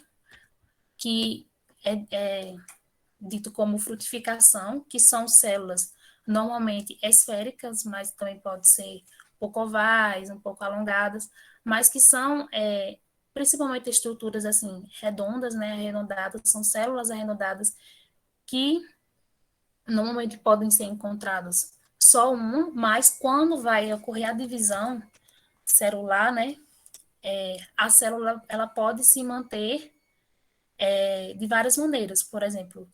que é dito como frutificação, que são células normalmente esféricas, mas também pode ser um pouco ovais, um pouco alongadas, mas que são principalmente estruturas assim redondas, né, arredondadas, são células arredondadas que normalmente podem ser encontradas só um, mas quando vai ocorrer a divisão celular, né, a célula ela pode se manter de várias maneiras. Por exemplo,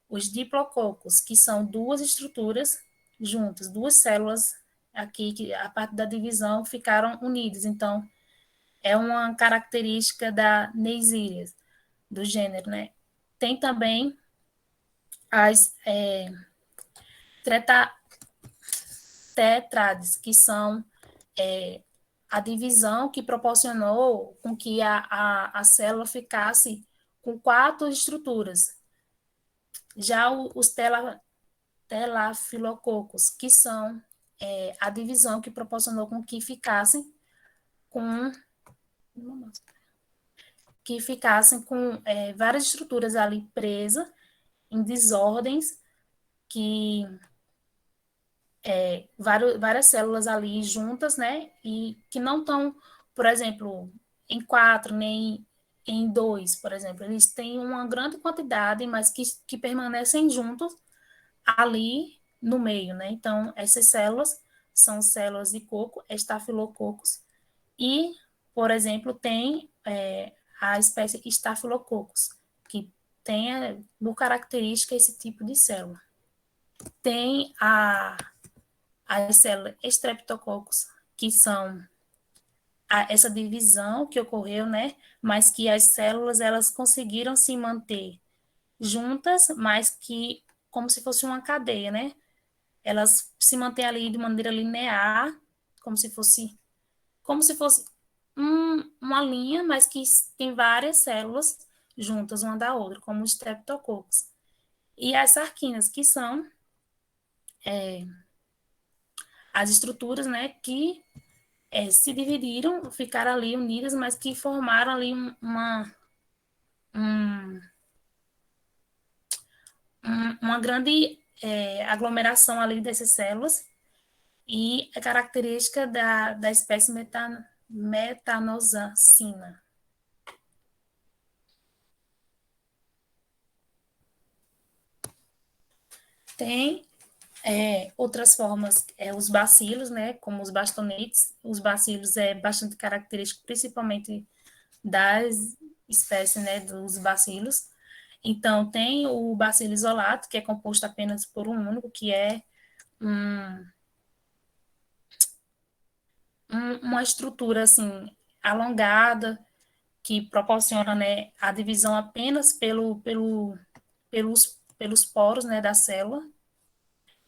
os diplococos, que são duas estruturas juntas, duas células aqui que a parte da divisão ficaram unidas. Então, é uma característica da Neisseria, do gênero, né? Tem também as tetrades, que são a divisão que proporcionou com que a célula ficasse com 4 estruturas. Já os telafilococos, que são a divisão que proporcionou com que ficassem com várias estruturas ali presas, em desordens, que várias células ali juntas, né, e que não estão, por exemplo, em 4, nem em 2, por exemplo, eles têm uma grande quantidade, mas que permanecem juntos ali no meio, né, então essas células são células de coco, estafilococos, e, por exemplo, tem a espécie Staphylococcus, que tem por característica esse tipo de célula. Tem as células Streptococcus, que são essa divisão que ocorreu, né? Mas que as células, elas conseguiram se manter juntas, mas que como se fosse uma cadeia, né? Elas se mantêm ali de maneira linear, como se fosse uma linha, mas que tem várias células juntas uma da outra, como os Streptococcus. E as sarquinas, que são as estruturas, né, que se dividiram, ficaram ali unidas, mas que formaram ali uma grande aglomeração ali dessas células, e a característica da espécie metanosacina. Tem outras formas, os bacilos, né, como os bastonetes. Os bacilos é bastante característico, principalmente das espécies, né, dos bacilos. Então, tem o bacilo isolado, que é composto apenas por um único, que é uma estrutura, assim, alongada, que proporciona, né, a divisão apenas pelos poros, né, da célula.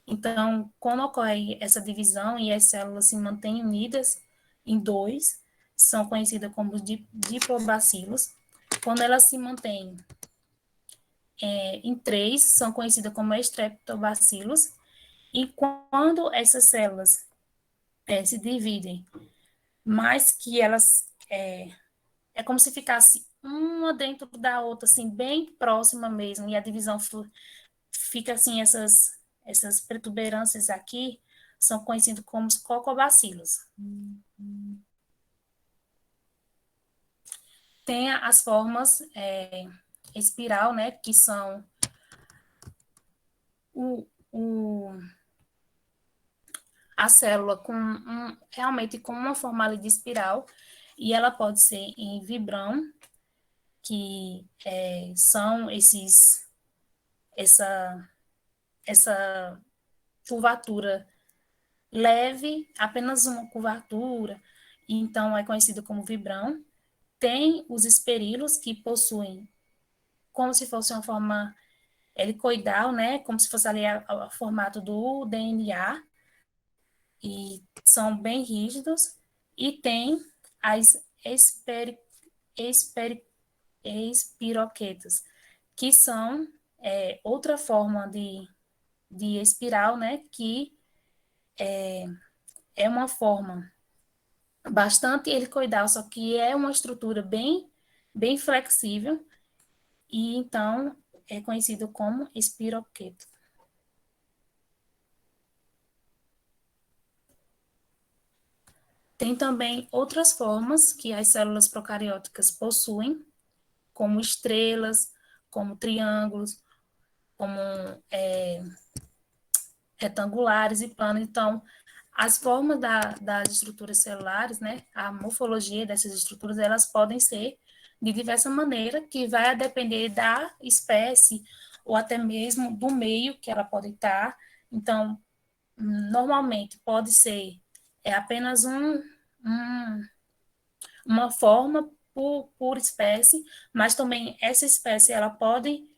Então, quando ocorre essa divisão e as células se mantêm unidas em 2, são conhecidas como diplobacilos. Quando elas se mantêm em 3, são conhecidas como streptobacilos. E quando essas células se dividem, mais que elas é como se ficasse uma dentro da outra, assim, bem próxima mesmo, e a divisão fica assim, essas protuberâncias aqui são conhecidos como os cocobacilos. Tem as formas espiral, né, que são a célula realmente com uma forma de espiral, e ela pode ser em vibrão, que são essa curvatura leve, apenas uma curvatura, então é conhecido como vibrão. Tem os esperilos, que possuem como se fosse uma forma helicoidal, né, como se fosse ali o formato do DNA, e são bem rígidos. E tem as espiroquetas, que são outra forma de espiral, né, que é uma forma bastante helicoidal, só que é uma estrutura bem flexível, e então é conhecido como espiroqueta. Tem também outras formas que as células procarióticas possuem, como estrelas, como triângulos, como retangulares e planos. Então, as formas das estruturas celulares, né, a morfologia dessas estruturas, elas podem ser de diversa maneira, que vai depender da espécie ou até mesmo do meio que ela pode estar. Então, normalmente pode ser apenas uma forma por espécie, mas também essa espécie ela pode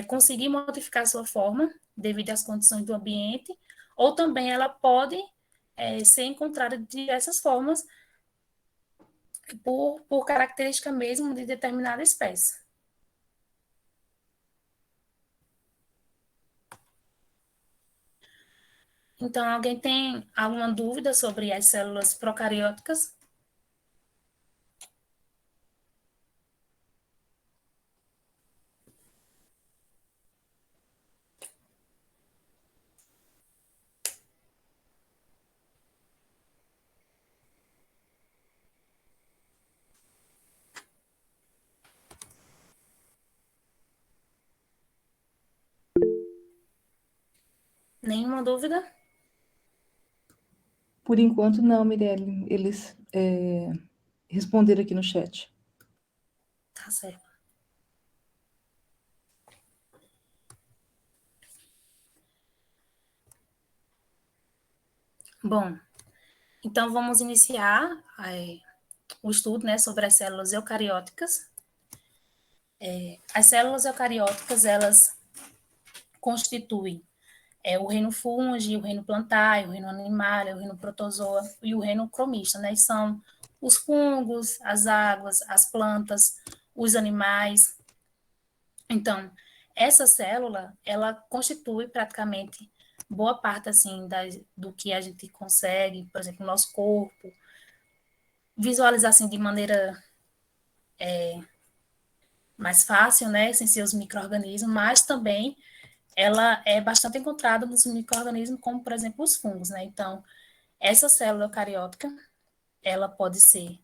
conseguir modificar sua forma devido às condições do ambiente, ou também ela pode ser encontrada de diversas formas, por característica mesmo de determinada espécie. Então, alguém tem alguma dúvida sobre as células procarióticas? Nenhuma dúvida?
Por enquanto, não, Mirelle. Eles responderam aqui no chat.
Tá certo. Bom, então vamos iniciar o estudo, né, sobre as células eucarióticas. As células eucarióticas, elas constituem o reino fungi, o reino plantar, o reino animal, o reino protozoa e o reino cromista, né? São os fungos, as águas, as plantas, os animais. Então, essa célula, ela constitui praticamente boa parte, assim, do que a gente consegue, por exemplo, no nosso corpo, visualizar, assim, de maneira mais fácil, né, sem ser os micro-organismos, mas também ela é bastante encontrada nos micro-organismos, como, por exemplo, os fungos, né? Então, essa célula eucariótica, ela pode ser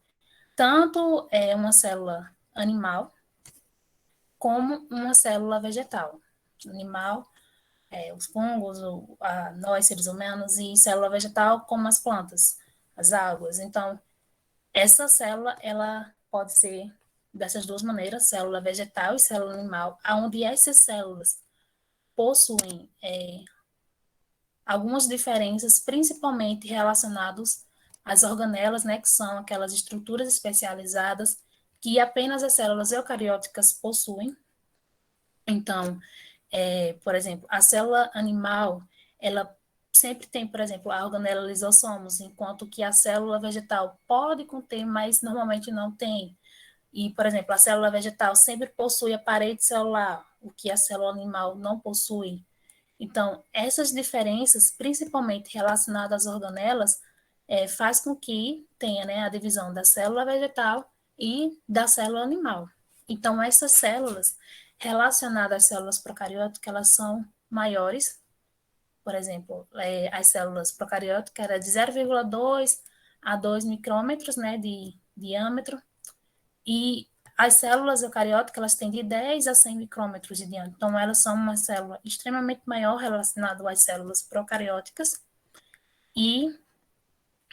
tanto uma célula animal, como uma célula vegetal. Animal, os fungos, nós, seres humanos, e célula vegetal, como as plantas, as águas. Então, essa célula, ela pode ser dessas duas maneiras, célula vegetal e célula animal, onde essas células possuem algumas diferenças, principalmente relacionadas às organelas, né, que são aquelas estruturas especializadas que apenas as células eucarióticas possuem. Então, por exemplo, a célula animal, ela sempre tem, por exemplo, a organela lisossomos, enquanto que a célula vegetal pode conter, mas normalmente não tem. E, por exemplo, a célula vegetal sempre possui a parede celular, o que a célula animal não possui. Então, essas diferenças, principalmente relacionadas às organelas, faz com que tenha, né, a divisão da célula vegetal e da célula animal. Então, essas células relacionadas às células procarióticas, elas são maiores. Por exemplo, as células procarióticas eram de 0,2 a 2 micrômetros, né, de diâmetro, e as células eucarióticas, elas têm de 10 a 100 micrômetros de diâmetro. Então, elas são uma célula extremamente maior relacionada às células procarióticas e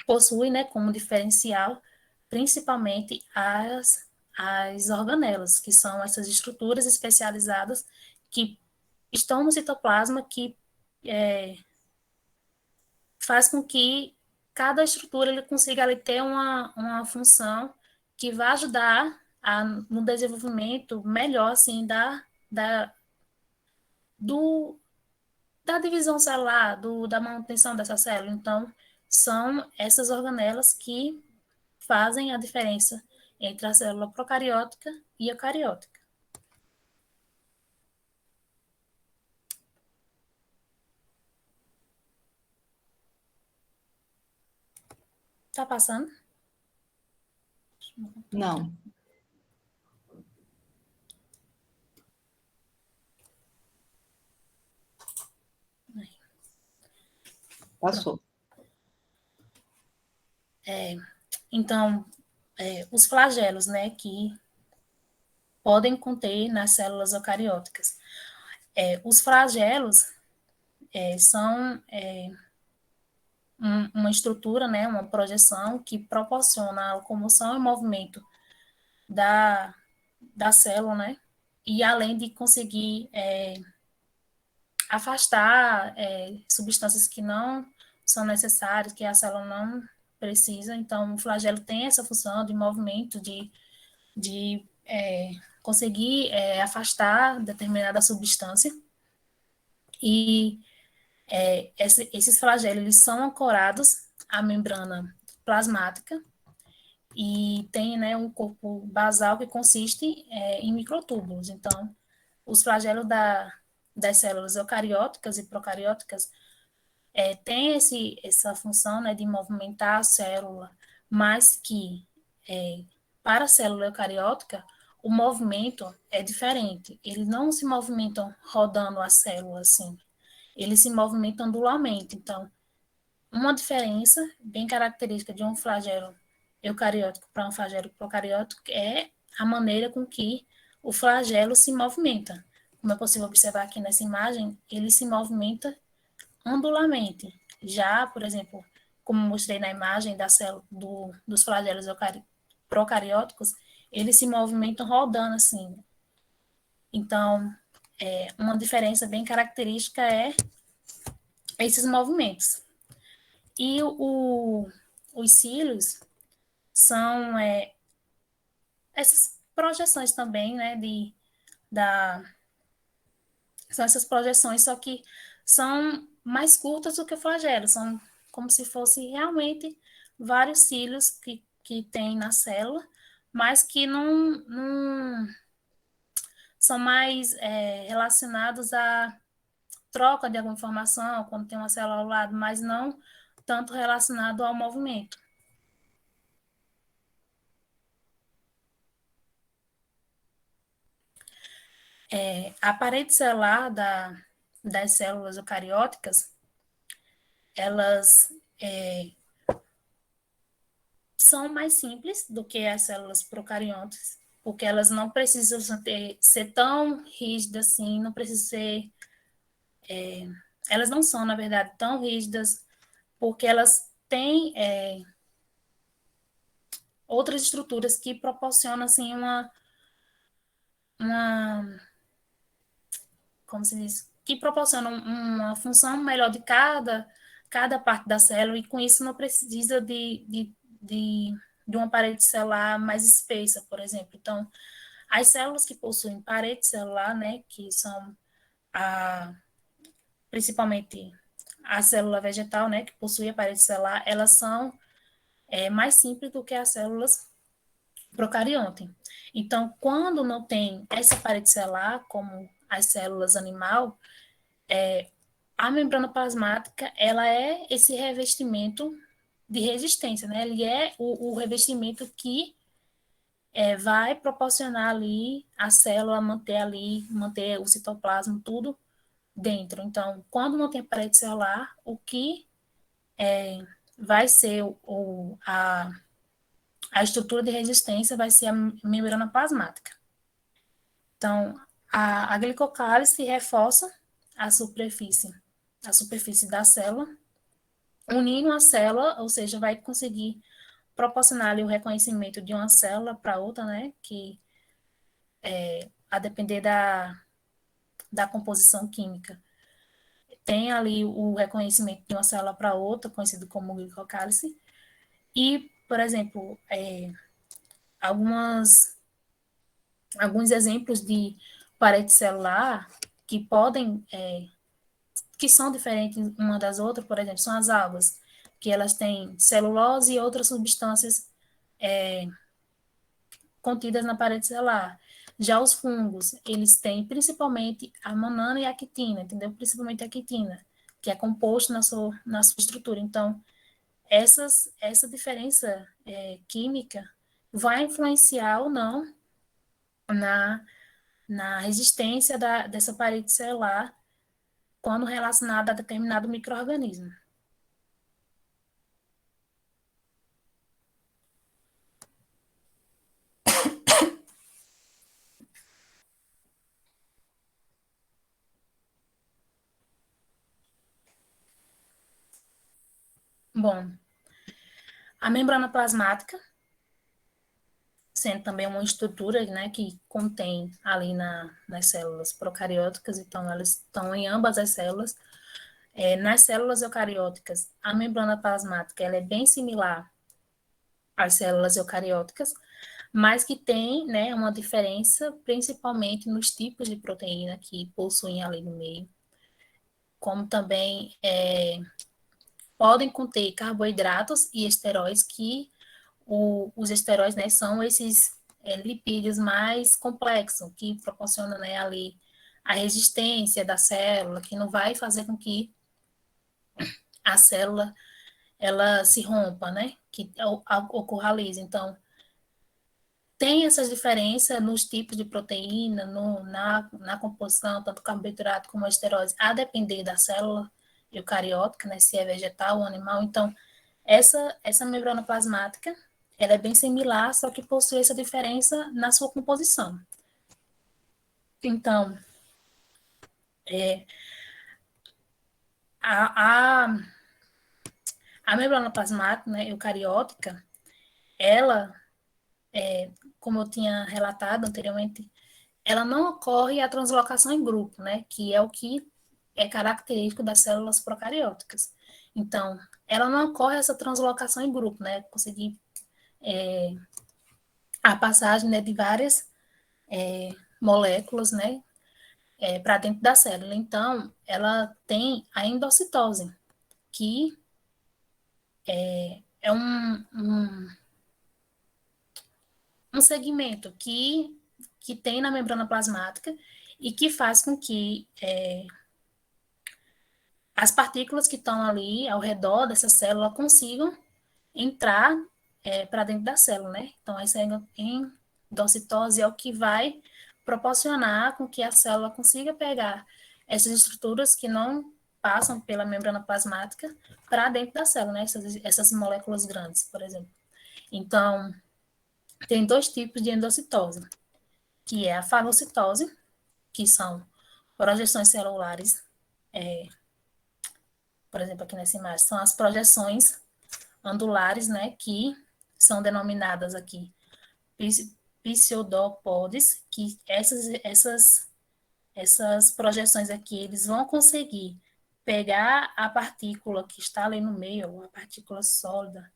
possui, né, como diferencial, principalmente as organelas, que são essas estruturas especializadas que estão no citoplasma, que faz com que cada estrutura ele consiga ali, ter uma função que vai ajudar no desenvolvimento melhor, assim, da, do, da divisão celular, da manutenção dessa célula. Então, são essas organelas que fazem a diferença entre a célula procariótica e eucariótica. Tá passando?
Não. Passou.
Então, os flagelos, né, que podem conter nas células eucarióticas. Os flagelos são uma estrutura, né, uma projeção que proporciona a locomoção e movimento da célula, né, e além de conseguir afastar substâncias que não são necessárias, que a célula não precisa. Então, o flagelo tem essa função de movimento, de conseguir afastar determinada substância. E esses flagelos eles são ancorados à membrana plasmática e tem, né, um corpo basal que consiste em microtúbulos. Então, os flagelos das células eucarióticas e procarióticas tem essa função, né, de movimentar a célula, mas que para a célula eucariótica, o movimento é diferente. Eles não se movimentam rodando a célula assim, eles se movimentam ondularmente. Então, uma diferença bem característica de um flagelo eucariótico para um flagelo procariótico é a maneira com que o flagelo se movimenta. Como é possível observar aqui nessa imagem, ele se movimenta ondulamente. Já, por exemplo, como mostrei na imagem dos flagelos procarióticos, eles se movimentam rodando assim. Então, uma diferença bem característica é esses movimentos. E os cílios são essas projeções também, né, da, são essas projeções, só que são mais curtas do que o flagelo, são como se fossem realmente vários cílios que tem na célula, mas que não são mais relacionados à troca de alguma informação, quando tem uma célula ao lado, mas não tanto relacionado ao movimento. A parede celular das células eucarióticas, elas são mais simples do que as células procariontas, porque elas não precisam ser tão rígidas assim, não precisam ser. Elas não são, na verdade, tão rígidas, porque elas têm outras estruturas que proporcionam assim uma como se diz, que proporcionam uma função melhor de cada parte da célula, e com isso não precisa de uma parede celular mais espessa, por exemplo. Então, as células que possuem parede celular, né, que são principalmente a célula vegetal, né, que possui a parede celular, elas são mais simples do que as células procarionte. Então, quando não tem essa parede celular, como as células animal, a membrana plasmática, ela é esse revestimento de resistência, né? Ele é o revestimento que vai proporcionar ali a célula manter o citoplasma, tudo dentro. Então, quando não tem parede celular, o que vai ser a estrutura de resistência vai ser a membrana plasmática. Então, a glicocálise reforça a superfície da célula, unindo a célula, ou seja, vai conseguir proporcionar ali o reconhecimento de uma célula para outra, né, que a depender da composição química, tem ali o reconhecimento de uma célula para outra, conhecido como glicocálise, e, por exemplo, alguns exemplos de parede celular que que são diferentes uma das outras, por exemplo, são as algas, que elas têm celulose e outras substâncias contidas na parede celular. Já os fungos, eles têm principalmente a manana e a quitina, entendeu? Principalmente a quitina, que é composto na sua estrutura. Então, essa diferença química vai influenciar ou não na, na resistência dessa parede celular quando relacionada a determinado micro-organismo. Bom, a membrana plasmática, sendo também uma estrutura, né, que contém ali nas células procarióticas, então elas estão em ambas as células. Nas células eucarióticas, a membrana plasmática ela é bem similar às células eucarióticas, mas que tem, né, uma diferença principalmente nos tipos de proteína que possuem ali no meio, como também podem conter carboidratos e esteróides que os esteróides, né, são esses lipídios mais complexos, que proporcionam, né, ali a resistência da célula, que não vai fazer com que a célula ela se rompa, né, que ocorra a lise. Então, tem essas diferenças nos tipos de proteína, na composição, tanto carboidrato como esteroides, a depender da célula eucariótica, né, se é vegetal ou animal. Então, essa membrana plasmática, ela é bem similar, só que possui essa diferença na sua composição. Então, a, a, a membrana plasmática, né, eucariótica, ela, como eu tinha relatado anteriormente, ela não ocorre a translocação em grupo, né, que é o que é característico das células procarióticas. Então, ela não ocorre essa translocação em grupo, né, conseguir a passagem, né, de várias moléculas, né, para dentro da célula. Então, ela tem a endocitose, que é um segmento que tem na membrana plasmática e que faz com que as partículas que estão ali ao redor dessa célula consigam entrar para dentro da célula, né? Então, essa endocitose é o que vai proporcionar com que a célula consiga pegar essas estruturas que não passam pela membrana plasmática para dentro da célula, né? Essas moléculas grandes, por exemplo. Então, tem dois tipos de endocitose, que é a fagocitose, que são projeções celulares, por exemplo, aqui nessa imagem, são as projeções andulares, né, que são denominadas aqui pseudopodes, que essas projeções aqui, eles vão conseguir pegar a partícula que está ali no meio, ou a partícula sólida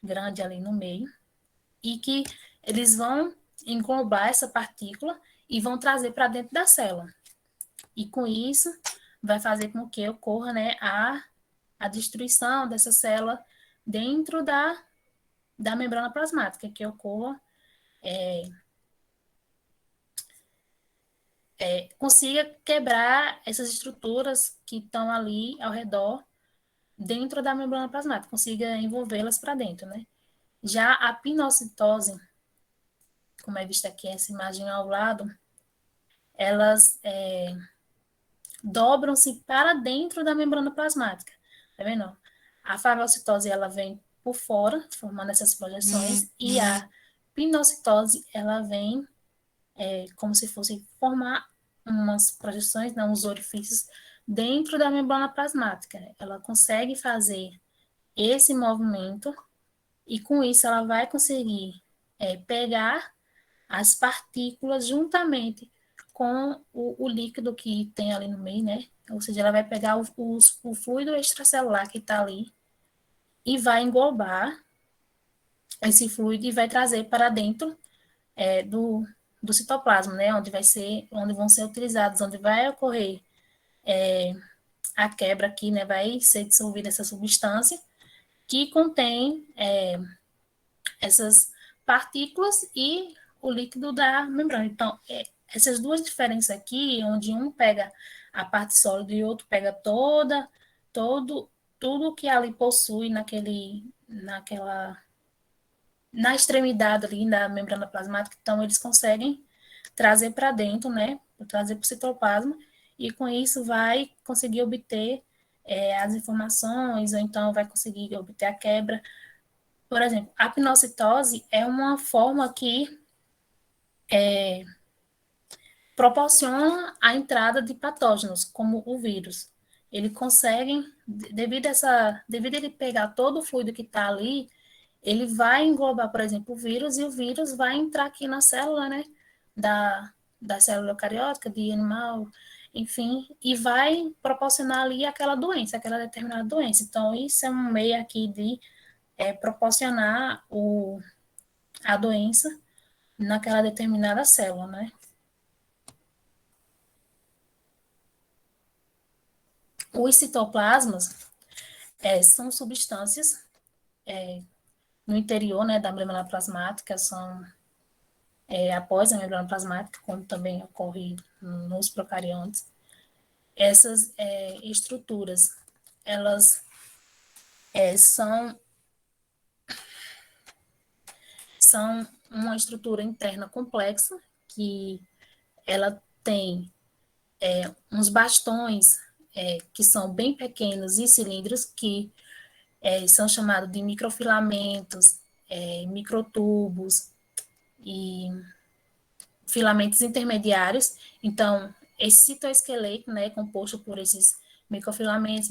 grande ali no meio, e que eles vão englobar essa partícula e vão trazer para dentro da célula. E com isso, vai fazer com que ocorra, né, a destruição dessa célula dentro da membrana plasmática, que ocorra, consiga quebrar essas estruturas que estão ali ao redor, dentro da membrana plasmática, consiga envolvê-las para dentro, né? Já a pinocitose, como é vista aqui essa imagem ao lado, elas dobram-se para dentro da membrana plasmática, tá vendo? A fagocitose, ela vem por fora, formando essas projeções, e a pinocitose, ela vem como se fosse formar umas projeções, né, uns orifícios dentro da membrana plasmática. Ela consegue fazer esse movimento e com isso ela vai conseguir pegar as partículas juntamente com o líquido que tem ali no meio, né? Ou seja, ela vai pegar o fluido extracelular que está ali e vai englobar esse fluido e vai trazer para dentro do citoplasma, né? Onde vão ser utilizados, onde vai ocorrer a quebra aqui, né? Vai ser dissolvida essa substância que contém essas partículas e o líquido da membrana. Então, essas duas diferenças aqui, onde um pega a parte sólida e o outro pega tudo que ali possui na extremidade ali da membrana plasmática, então eles conseguem trazer para dentro, né, trazer para o citoplasma, e com isso vai conseguir obter as informações, ou então vai conseguir obter a quebra. Por exemplo, a pinocitose é uma forma que proporciona a entrada de patógenos, como o vírus. Ele consegue, devido a ele pegar todo o fluido que está ali, ele vai englobar, por exemplo, o vírus, e o vírus vai entrar aqui na célula, né, da célula eucariótica, de animal, enfim, e vai proporcionar ali aquela doença, aquela determinada doença. Então, isso é um meio aqui de proporcionar a doença naquela determinada célula, né? Os citoplasmas são substâncias no interior, né, da membrana plasmática, são após a membrana plasmática, como também ocorre nos procariontes. Essas estruturas, elas são uma estrutura interna complexa, que ela tem uns bastões que são bem pequenos e cilindros, que são chamados de microfilamentos, microtubos e filamentos intermediários. Então, esse citoesqueleto, né, é composto por esses microfilamentos,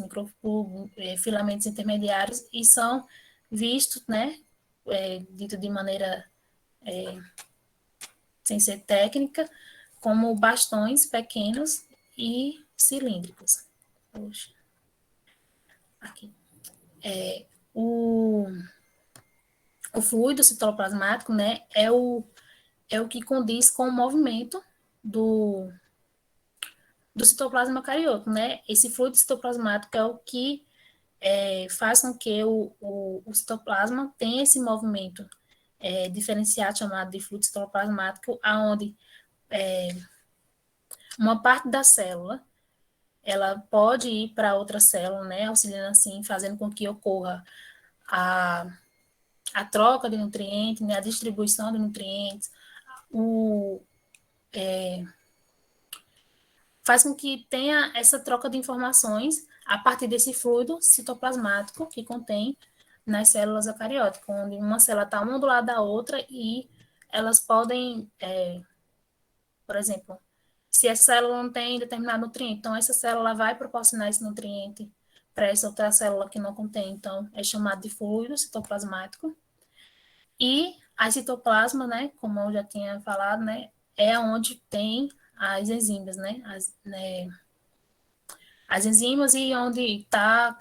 filamentos intermediários, e são vistos, né, dito de maneira sem ser técnica, como bastões pequenos e cilíndricos. Poxa. Aqui. O fluido citoplasmático, né, é o que condiz com o movimento do citoplasma eucariótico, né? Esse fluido citoplasmático é o que faz com que o citoplasma tenha esse movimento diferenciado, chamado de fluido citoplasmático, aonde uma parte da célula ela pode ir para outra célula, né, auxiliando assim, fazendo com que ocorra a troca de nutrientes, né, a distribuição de nutrientes, faz com que tenha essa troca de informações a partir desse fluido citoplasmático que contém nas células eucarióticas, onde uma célula está uma do lado da outra e elas podem, por exemplo, se essa célula não tem determinado nutriente, então essa célula vai proporcionar esse nutriente para essa outra célula que não contém, então é chamado de fluido citoplasmático. E a citoplasma, né, como eu já tinha falado, né, é onde tem as enzimas, né, as enzimas e onde está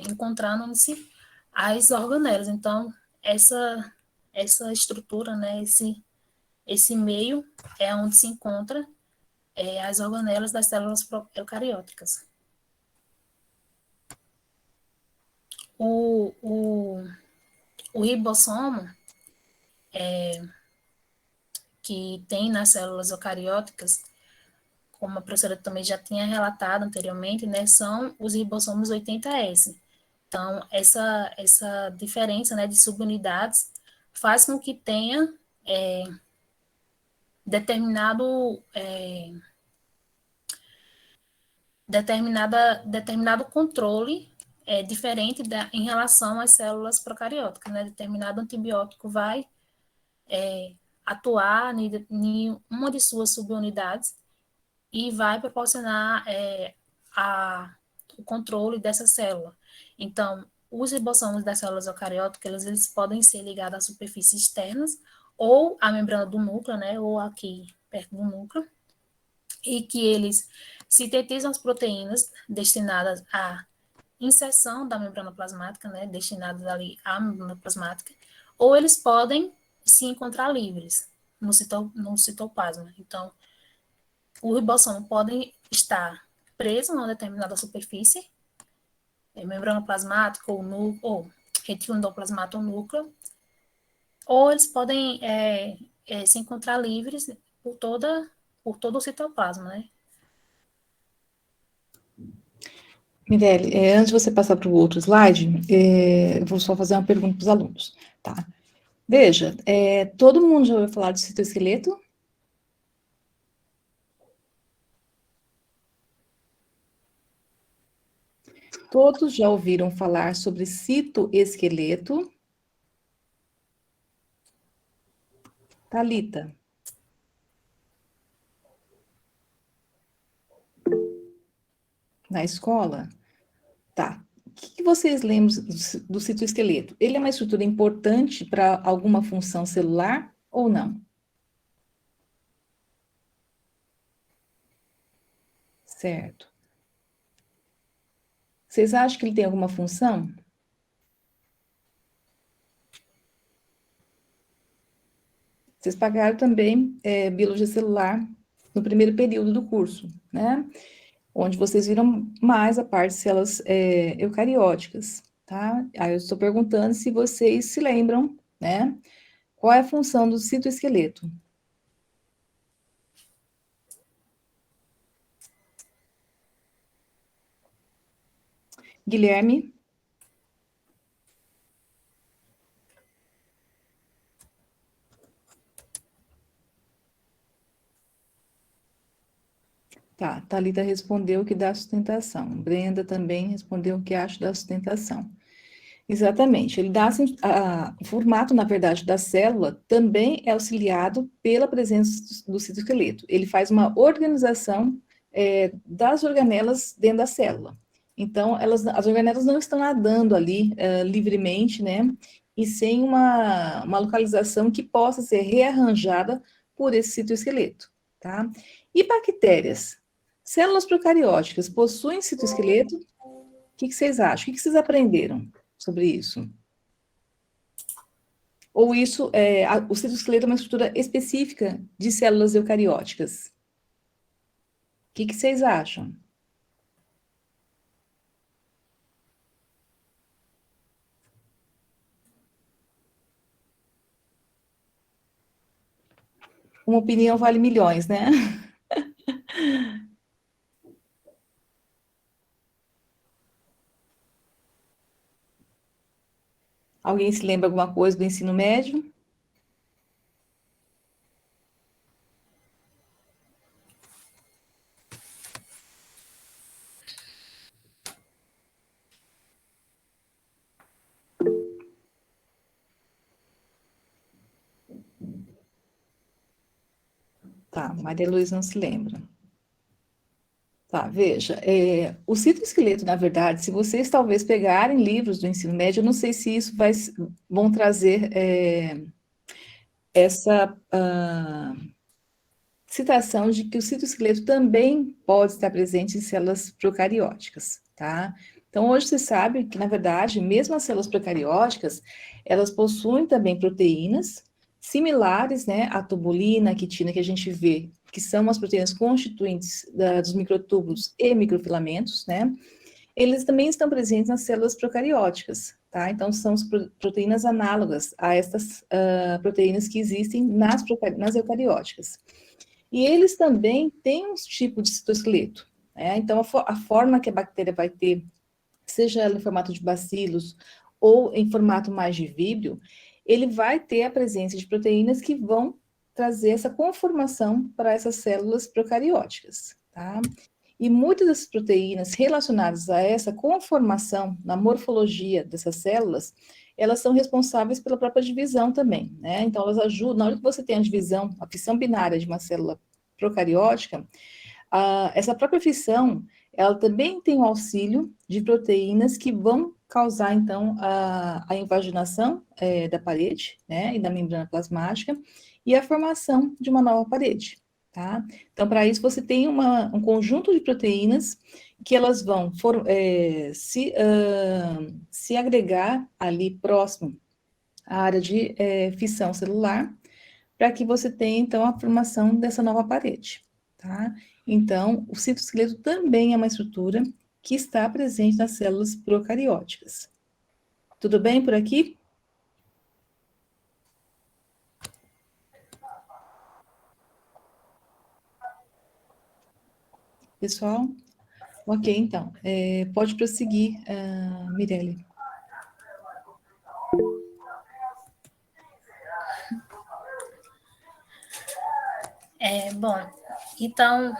encontrando-se as organelas. Então, essa estrutura, né, esse meio é onde se encontra as organelas das células eucarióticas. O ribossomo, que tem nas células eucarióticas, como a professora também já tinha relatado anteriormente, né, são os ribossomos 80S. Então, essa diferença, né, de subunidades faz com que tenha determinado controle diferente em relação às células procarióticas, né? Determinado antibiótico vai atuar em uma de suas subunidades e vai proporcionar o controle dessa célula. Então, os ribossomos das células eucarióticas, eles podem ser ligados às superfícies externas ou à membrana do núcleo, né, ou aqui perto do núcleo, e que eles sintetizam as proteínas destinadas à inserção da membrana plasmática, né, destinadas ali à membrana plasmática, ou eles podem se encontrar livres no citoplasma. Então, o ribossomo pode estar preso a uma determinada superfície, membrana plasmática ou retículo endoplasmático ou núcleo, ou eles podem se encontrar livres por todo o citoplasma, né?
Mirelle, antes de você passar para o outro slide, eu vou só fazer uma pergunta para os alunos, tá? Veja, todo mundo já ouviu falar de citoesqueleto? Todos já ouviram falar sobre citoesqueleto? Thalita? Na escola? Tá. O que vocês lembram do citoesqueleto? Ele é uma estrutura importante para alguma função celular ou não? Certo. Vocês acham que ele tem alguma função? Vocês pagaram também biologia celular no primeiro período do curso, né? Onde vocês viram mais a parte de células eucarióticas, tá? Aí eu estou perguntando se vocês se lembram né? Qual é a função do citoesqueleto? Guilherme? Tá, Thalita respondeu que dá sustentação. Brenda também respondeu que acha da sustentação. Exatamente, ele dá, o formato, na verdade, da célula também é auxiliado pela presença do citoesqueleto. Ele faz uma organização das organelas dentro da célula. Então, as organelas não estão nadando ali livremente, né? E sem uma localização que possa ser rearranjada por esse citoesqueleto, tá? E bactérias? Células procarióticas possuem citoesqueleto? O que vocês acham? O que vocês aprenderam sobre isso? Ou o citoesqueleto é uma estrutura específica de células eucarióticas? O que vocês acham? Uma opinião vale milhões, né? Alguém se lembra alguma coisa do ensino médio? Tá, Maria Luísa não se lembra. Tá, veja, o citoesqueleto, na verdade, se vocês talvez pegarem livros do ensino médio, eu não sei se isso vão trazer essa citação de que o citoesqueleto também pode estar presente em células procarióticas, tá? Então, hoje você sabe que, na verdade, mesmo as células procarióticas, elas possuem também proteínas similares, né, à tubulina, à quitina, que a gente vê, que são as proteínas constituintes dos microtúbulos e microfilamentos, né? Eles também estão presentes nas células procarióticas, tá? Então, são as proteínas análogas a estas proteínas que existem nas eucarióticas. E eles também têm um tipo de citoesqueleto, né? Então, a forma que a bactéria vai ter, seja ela em formato de bacilos ou em formato mais de víbrio, ele vai ter a presença de proteínas que vão trazer essa conformação para essas células procarióticas, tá? E muitas dessas proteínas relacionadas a essa conformação na morfologia dessas células, elas são responsáveis pela própria divisão também, né? Então, elas ajudam, na hora que você tem a divisão, a fissão binária de uma célula procariótica, essa própria fissão, ela também tem o auxílio de proteínas que vão causar, então, a invaginação da parede, né, e da membrana plasmática, e a formação de uma nova parede, tá? Então, para isso, você tem um conjunto de proteínas que elas vão se agregar ali próximo à área de fissão celular, para que você tenha, então, a formação dessa nova parede, tá? Então, o citoesqueleto também é uma estrutura que está presente nas células procarióticas. Tudo bem por aqui? Pessoal? Ok, então. Pode prosseguir, Mirelle.
Bom, então,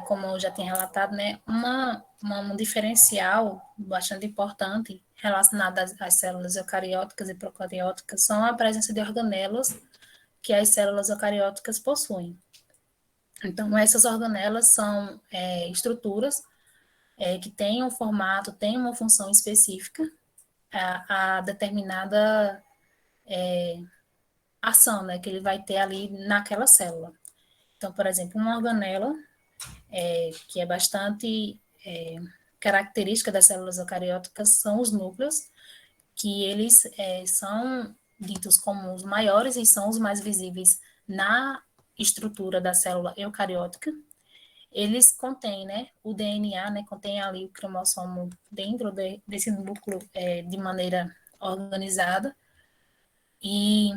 como eu já tinha relatado, né, um diferencial bastante importante relacionado às células eucarióticas e procarióticas são a presença de organelas que as células eucarióticas possuem. Então, essas organelas são estruturas que têm um formato, têm uma função específica a determinada ação, né, que ele vai ter ali naquela célula. Então, por exemplo, uma organela que é bastante característica das células eucarióticas são os núcleos, que eles são ditos como os maiores e são os mais visíveis na estrutura da célula eucariótica. Eles contêm, né, o DNA, né, contém ali o cromossomo dentro desse núcleo de maneira organizada, E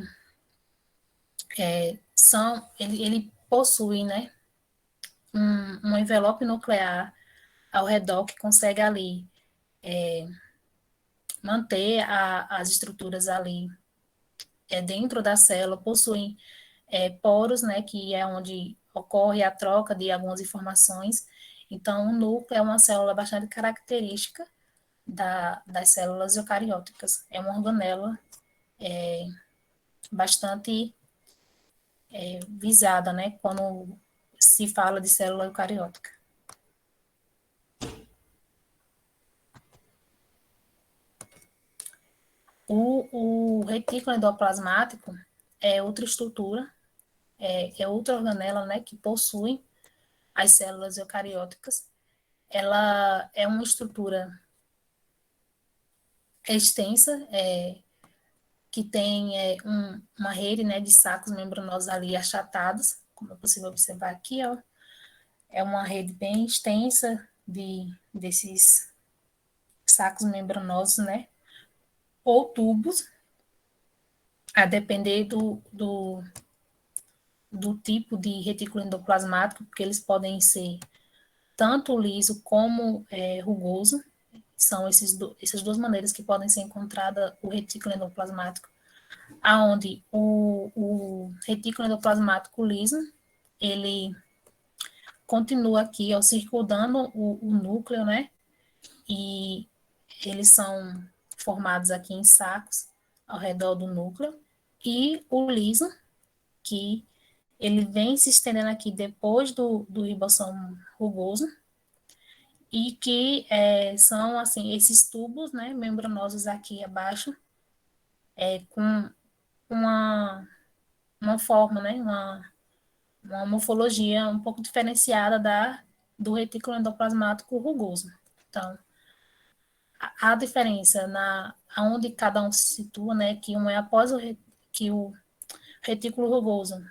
ele possui, né, um envelope nuclear ao redor que consegue ali manter as estruturas ali dentro da célula, possuem poros, né, que é onde ocorre a troca de algumas informações. Então, o núcleo é uma célula bastante característica das células eucarióticas. É uma organela bastante visada, né, quando se fala de célula eucariótica. O retículo endoplasmático é outra estrutura, é outra organela, né, que possui as células eucarióticas. Ela é uma estrutura extensa, que tem uma rede, né, de sacos membranosos ali achatados, como é possível observar aqui, ó. É uma rede bem extensa desses sacos membranosos, né, ou tubos, a depender do tipo de retículo endoplasmático, porque eles podem ser tanto liso como rugoso. São essas duas maneiras que podem ser encontrada o retículo endoplasmático, aonde o retículo endoplasmático liso, ele continua aqui, ó, circundando o núcleo, né? E eles são formados aqui em sacos ao redor do núcleo. E o liso, que ele vem se estendendo aqui depois do ribossomo rugoso, e que são, assim, esses tubos, né, membranosos aqui abaixo, com uma forma, né, uma morfologia um pouco diferenciada do retículo endoplasmático rugoso. Então, a diferença aonde cada um se situa, né, que um é após que o retículo rugoso,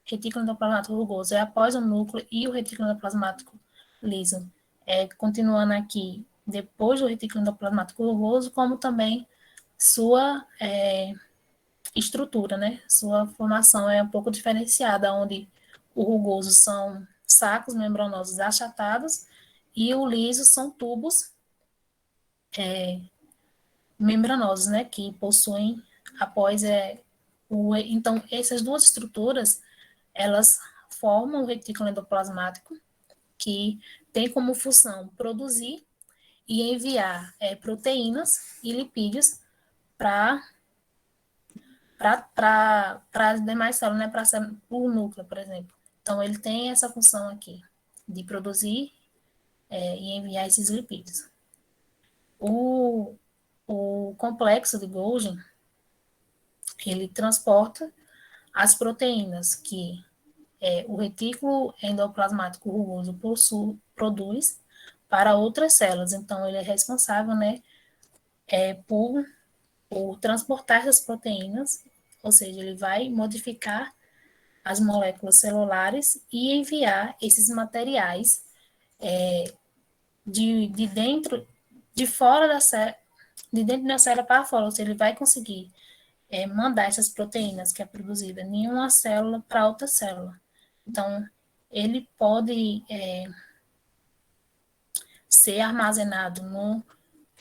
retículo endoplasmático rugoso é após o núcleo, e o retículo endoplasmático liso continuando aqui depois do retículo endoplasmático rugoso, como também sua estrutura, né? Sua formação é um pouco diferenciada, onde o rugoso são sacos membranosos achatados e o liso são tubos membranosos, né? Que possuem após então essas duas estruturas elas formam o retículo endoplasmático, que tem como função produzir e enviar proteínas e lipídios para as demais células, né, para o núcleo, por exemplo. Então, ele tem essa função aqui, de produzir e enviar esses lipídios. O complexo de Golgi, ele transporta as proteínas que o retículo endoplasmático rugoso produz para outras células. Então, ele é responsável, né, por transportar essas proteínas, ou seja, ele vai modificar as moléculas celulares e enviar esses materiais de dentro, de fora da célula, de dentro da célula para fora, ou seja, ele vai conseguir mandar essas proteínas que é produzida em uma célula para outra célula. Então, ele pode ser armazenado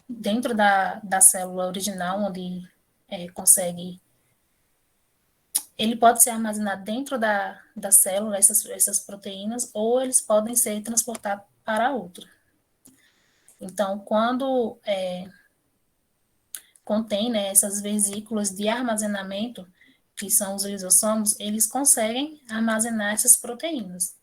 dentro da célula original, onde consegue. Ele pode ser armazenado dentro da célula, essas proteínas, ou eles podem ser transportados para outra. Então, quando contém, né, essas vesículas de armazenamento, que são os lisossomos, eles conseguem armazenar essas proteínas.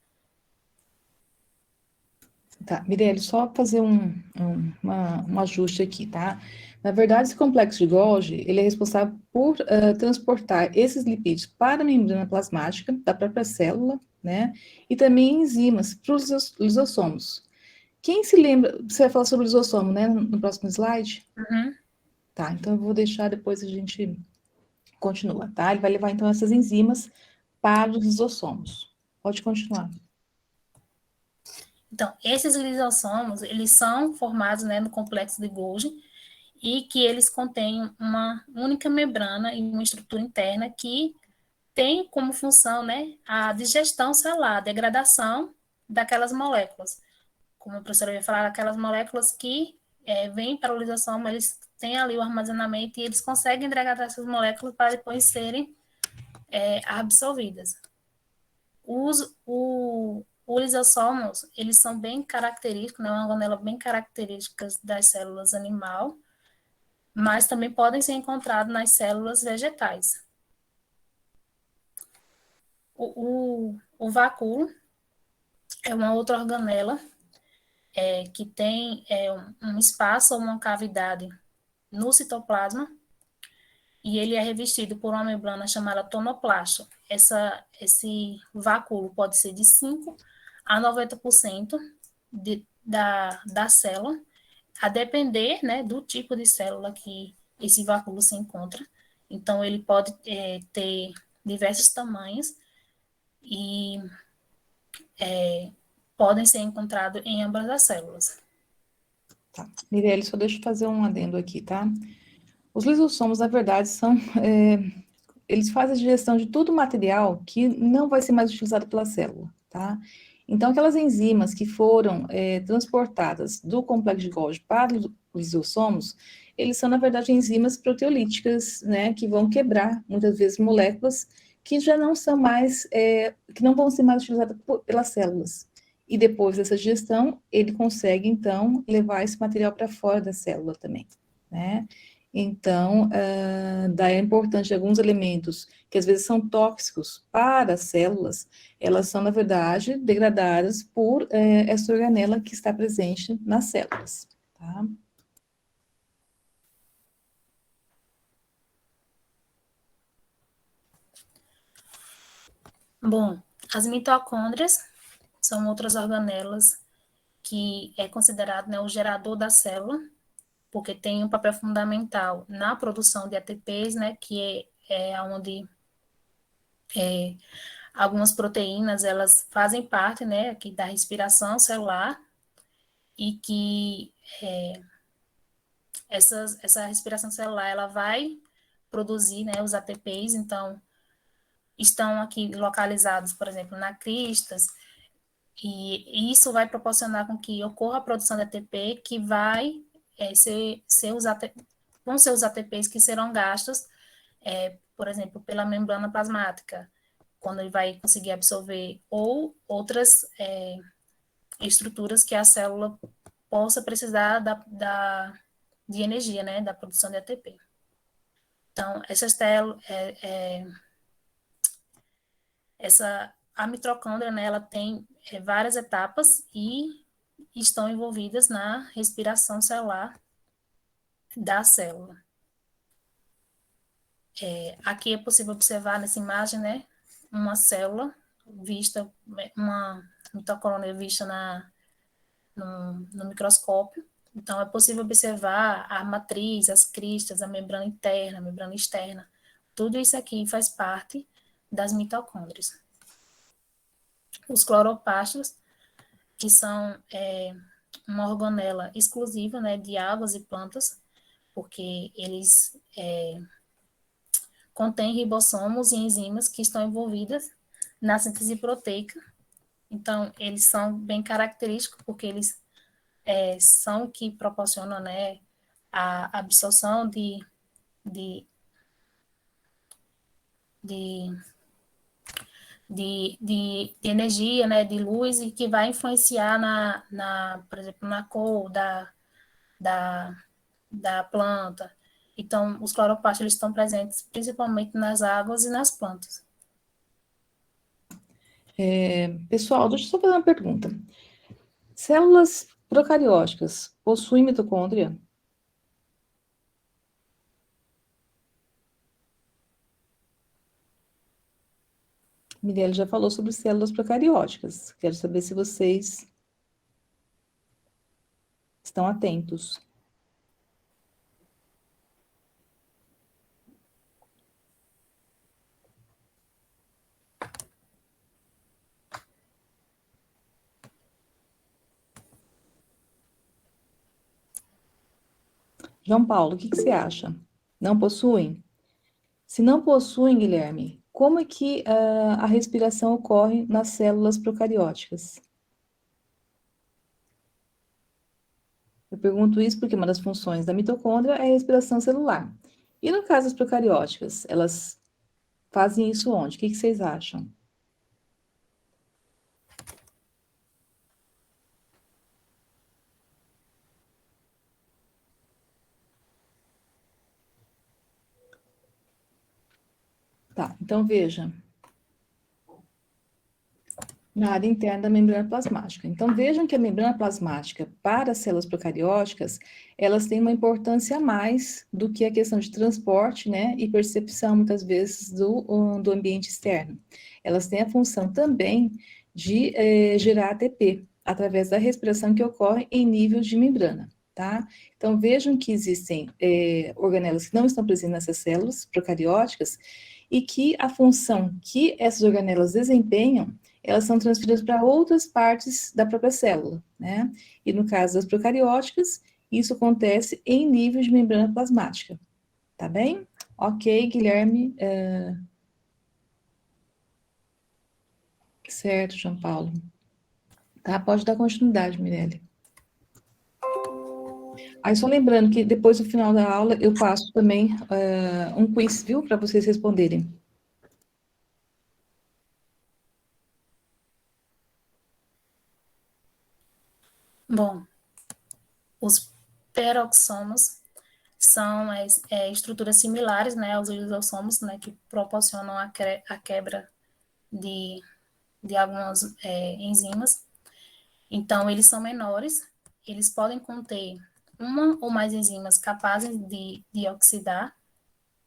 Tá, Mirelle, só fazer um ajuste aqui, tá? Na verdade, esse complexo de Golgi, ele é responsável por transportar esses lipídios para a membrana plasmática da própria célula, né? E também enzimas para os lisossomos. Quem se lembra, você vai falar sobre o lisossomo, né, no próximo slide?
Uhum.
Tá, então eu vou deixar, depois a gente continua, tá? Ele vai levar, então, essas enzimas para os lisossomos. Pode continuar.
Então, esses lisossomos, eles são formados, né, no complexo de Golgi, e que eles contêm uma única membrana e uma estrutura interna que tem como função, né, a digestão celular, a degradação daquelas moléculas. Como a professora ia falar, aquelas moléculas que vêm para a lisossoma, eles têm ali o armazenamento e eles conseguem degradar essas moléculas para depois serem absorvidas. Os lisossomos, eles são bem característicos, né, uma organela bem característica das células animal, mas também podem ser encontrados nas células vegetais. O vacúolo é uma outra organela que tem um espaço ou uma cavidade no citoplasma e ele é revestido por uma membrana chamada tonoplasto. Esse vacúolo pode ser de 5 a 90% da célula, a depender, né, do tipo de célula que esse vacúolo se encontra. Então, ele pode ter diversos tamanhos e podem ser encontrados em ambas as células.
Tá. Mirelle, só deixa eu fazer um adendo aqui, tá? Os lisossomos, na verdade, eles fazem a digestão de todo o material que não vai ser mais utilizado pela célula, tá? Então, aquelas enzimas que foram transportadas do complexo de Golgi para os lisossomos, eles são, na verdade, enzimas proteolíticas, né, que vão quebrar, muitas vezes, moléculas que já não são mais, que não vão ser mais utilizadas pelas células. E depois dessa digestão, ele consegue, então, levar esse material para fora da célula também, né? Então, daí é importante alguns elementos que às vezes são tóxicos para as células, elas são, na verdade, degradadas por essa organela que está presente nas células, tá?
Bom, as mitocôndrias são outras organelas que é considerado, né, o gerador da célula, porque tem um papel fundamental na produção de ATPs, né, que é onde algumas proteínas, elas fazem parte, né, aqui da respiração celular, e que essa respiração celular, ela vai produzir, né, os ATPs, então, estão aqui localizados, por exemplo, na cristas, e isso vai proporcionar com que ocorra a produção de ATP, que vai vão ser os ATPs que serão gastos, por exemplo, pela membrana plasmática, quando ele vai conseguir absorver, ou outras estruturas que a célula possa precisar de energia, né, da produção de ATP. Então, a mitocôndria, né, ela tem várias etapas e estão envolvidas na respiração celular da célula. Aqui é possível observar nessa imagem, né, uma célula vista, uma mitocôndria vista no microscópio. Então, é possível observar a matriz, as cristas, a membrana interna, a membrana externa. Tudo isso aqui faz parte das mitocôndrias. Os cloroplastos, que são uma organela exclusiva, né, de águas e plantas, porque eles contêm ribossomos e enzimas que estão envolvidas na síntese proteica. Então, eles são bem característicos, porque eles são que proporcionam, né, a absorção de, de, de energia, né, de luz, e que vai influenciar por exemplo, na cor da, da planta. Então, os cloroplastos, eles estão presentes principalmente nas águas e nas plantas.
Pessoal, deixa eu só fazer uma pergunta. Células procarióticas possuem mitocôndria? Mirelle já falou sobre células procarióticas. Quero saber se vocês estão atentos. João Paulo, o que você acha? Não possuem? Se não possuem, Guilherme, como é que a respiração ocorre nas células procarióticas? Eu pergunto isso porque uma das funções da mitocôndria é a respiração celular. E no caso das procarióticas, elas fazem isso onde? O que vocês acham? Tá, então veja. Na área interna da membrana plasmática. Então, vejam que a membrana plasmática, para as células procarióticas, elas têm uma importância a mais do que a questão de transporte, né, e percepção, muitas vezes, do ambiente externo. Elas têm a função também de gerar ATP, através da respiração que ocorre em nível de membrana, tá? Então, vejam que existem organelas que não estão presentes nessas células procarióticas e que a função que essas organelas desempenham elas são transferidas para outras partes da própria célula, né? E no caso das procarióticas, isso acontece em nível de membrana plasmática, tá bem? Ok, Guilherme. Certo, João Paulo. Tá, pode dar continuidade, Mirelle. Aí só lembrando que depois do final da aula eu passo também um quiz, viu, para vocês responderem.
Bom, os peroxomos são estruturas similares, né, aos lisossomos, né, que proporcionam a quebra de algumas enzimas. Então, eles são menores, eles podem conter uma ou mais enzimas capazes de oxidar,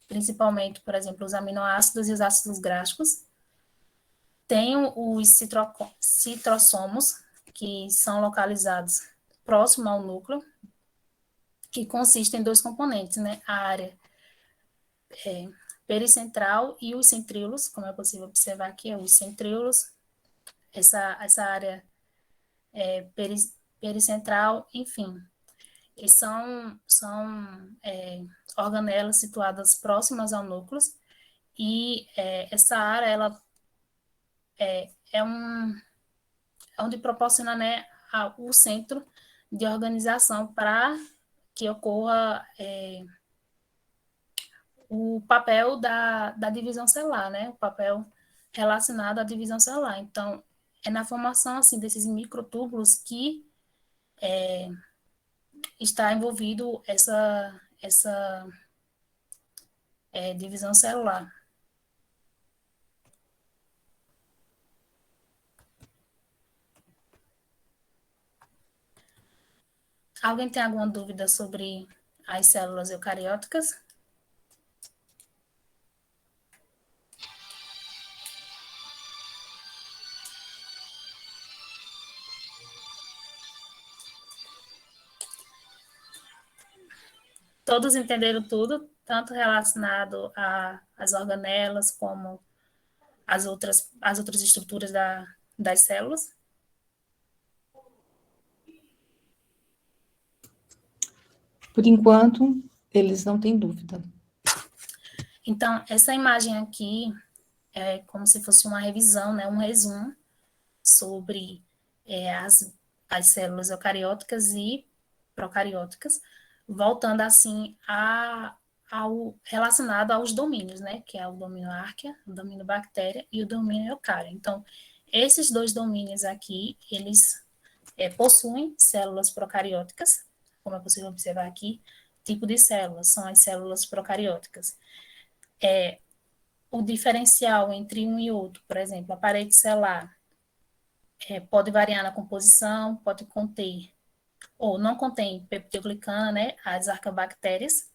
principalmente, por exemplo, os aminoácidos e os ácidos gráficos. Tem os citrossomos, que são localizados próximo ao núcleo, que consistem em dois componentes, né? A área pericentral e os centríolos, como é possível observar aqui, os centríolos, essa área pericentral, enfim. E são organelas situadas próximas ao núcleo, e essa área, ela é onde proporciona, né, o centro de organização para que ocorra o papel da divisão celular, né? O papel relacionado à divisão celular. Então, é na formação, assim, desses microtúbulos que está envolvido essa divisão celular. Alguém tem alguma dúvida sobre as células eucarióticas? Todos entenderam tudo, tanto relacionado às organelas como as outras estruturas das células?
Por enquanto, eles não têm dúvida.
Então, essa imagem aqui é como se fosse uma revisão, né, um resumo sobre as células eucarióticas e procarióticas, voltando assim relacionado aos domínios, né, que é o domínio árquea, o domínio bactéria e o domínio eucário. Então, esses dois domínios aqui, eles possuem células procarióticas, como é possível observar aqui. Tipo de células são as células procarióticas. O diferencial entre um e outro, por exemplo, a parede celular, pode variar na composição, pode conter ou não contém peptidoglicana, né, as arcabactérias,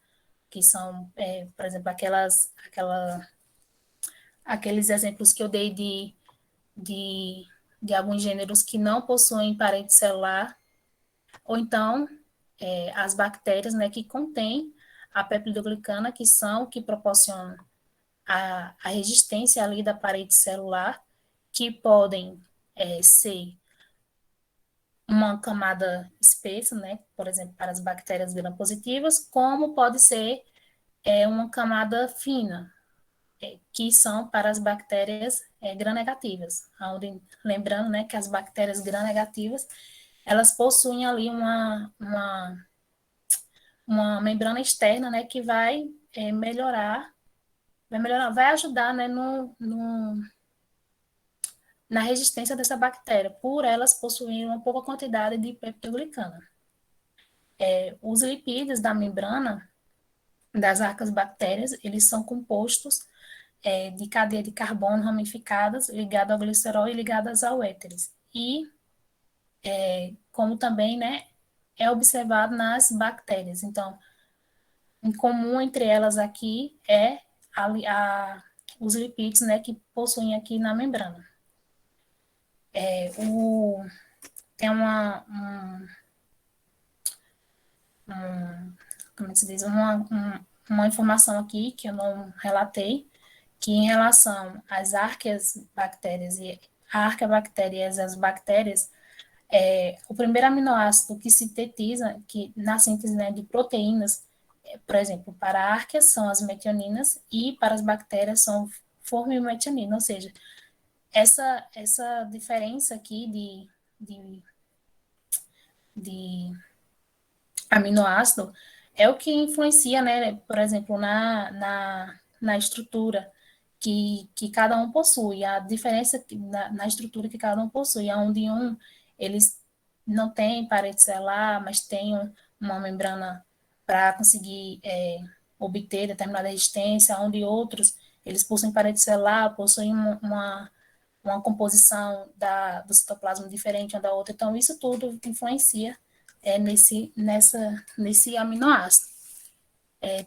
que são, por exemplo, aqueles exemplos que eu dei de alguns gêneros que não possuem parede celular, ou então as bactérias, né, que contêm a peptidoglicana, que são que proporcionam a resistência ali da parede celular, que podem ser uma camada espessa, né, por exemplo, para as bactérias gram-positivas, como pode ser uma camada fina, que são para as bactérias gram-negativas, lembrando, né, que as bactérias gram-negativas, elas possuem ali uma membrana externa, né, que vai ajudar, né, na resistência dessa bactéria, por elas possuírem uma pouca quantidade de peptidoglicana. Os lipídios da membrana das arcas-bactérias, eles são compostos de cadeia de carbono ramificadas, ligadas ao glicerol e ligadas ao éteres. E, como também, né, é observado nas bactérias. Então, em comum entre elas aqui os lipídios, né, que possuem aqui na membrana. Tem como é que se diz, uma informação aqui que eu não relatei, que em relação às arqueas-bactérias e arqueabactérias e as bactérias, o primeiro aminoácido que sintetiza, que na síntese, né, de proteínas, por exemplo, para arqueas são as metioninas e para as bactérias são formilmetionina, ou seja, essa diferença aqui de aminoácido é o que influencia, né, por exemplo, na estrutura que cada um possui, a diferença na estrutura que cada um possui, onde eles não têm parede celular, mas têm uma membrana para conseguir obter determinada resistência, onde outros, eles possuem parede celular, possuem uma composição do citoplasma diferente uma da outra, então isso tudo influencia nesse aminoácido.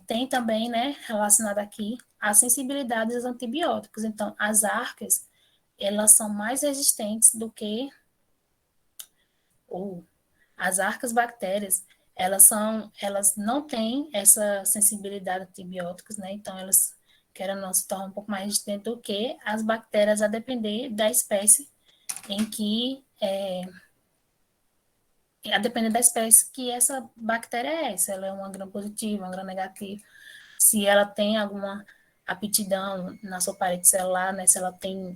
Tem também, né, relacionado aqui, a sensibilidade aos antibióticos. Então, as arcas, elas são mais resistentes do que as arcas bactérias, elas não têm essa sensibilidade a antibióticos, né? Então, elas, querendo ou não, se tornam um pouco mais resistentes do que as bactérias, a depender da espécie em que a depender da espécie que essa bactéria se ela é uma gram-positiva, uma gram-negativa, se ela tem alguma aptidão na sua parede celular, né, se ela tem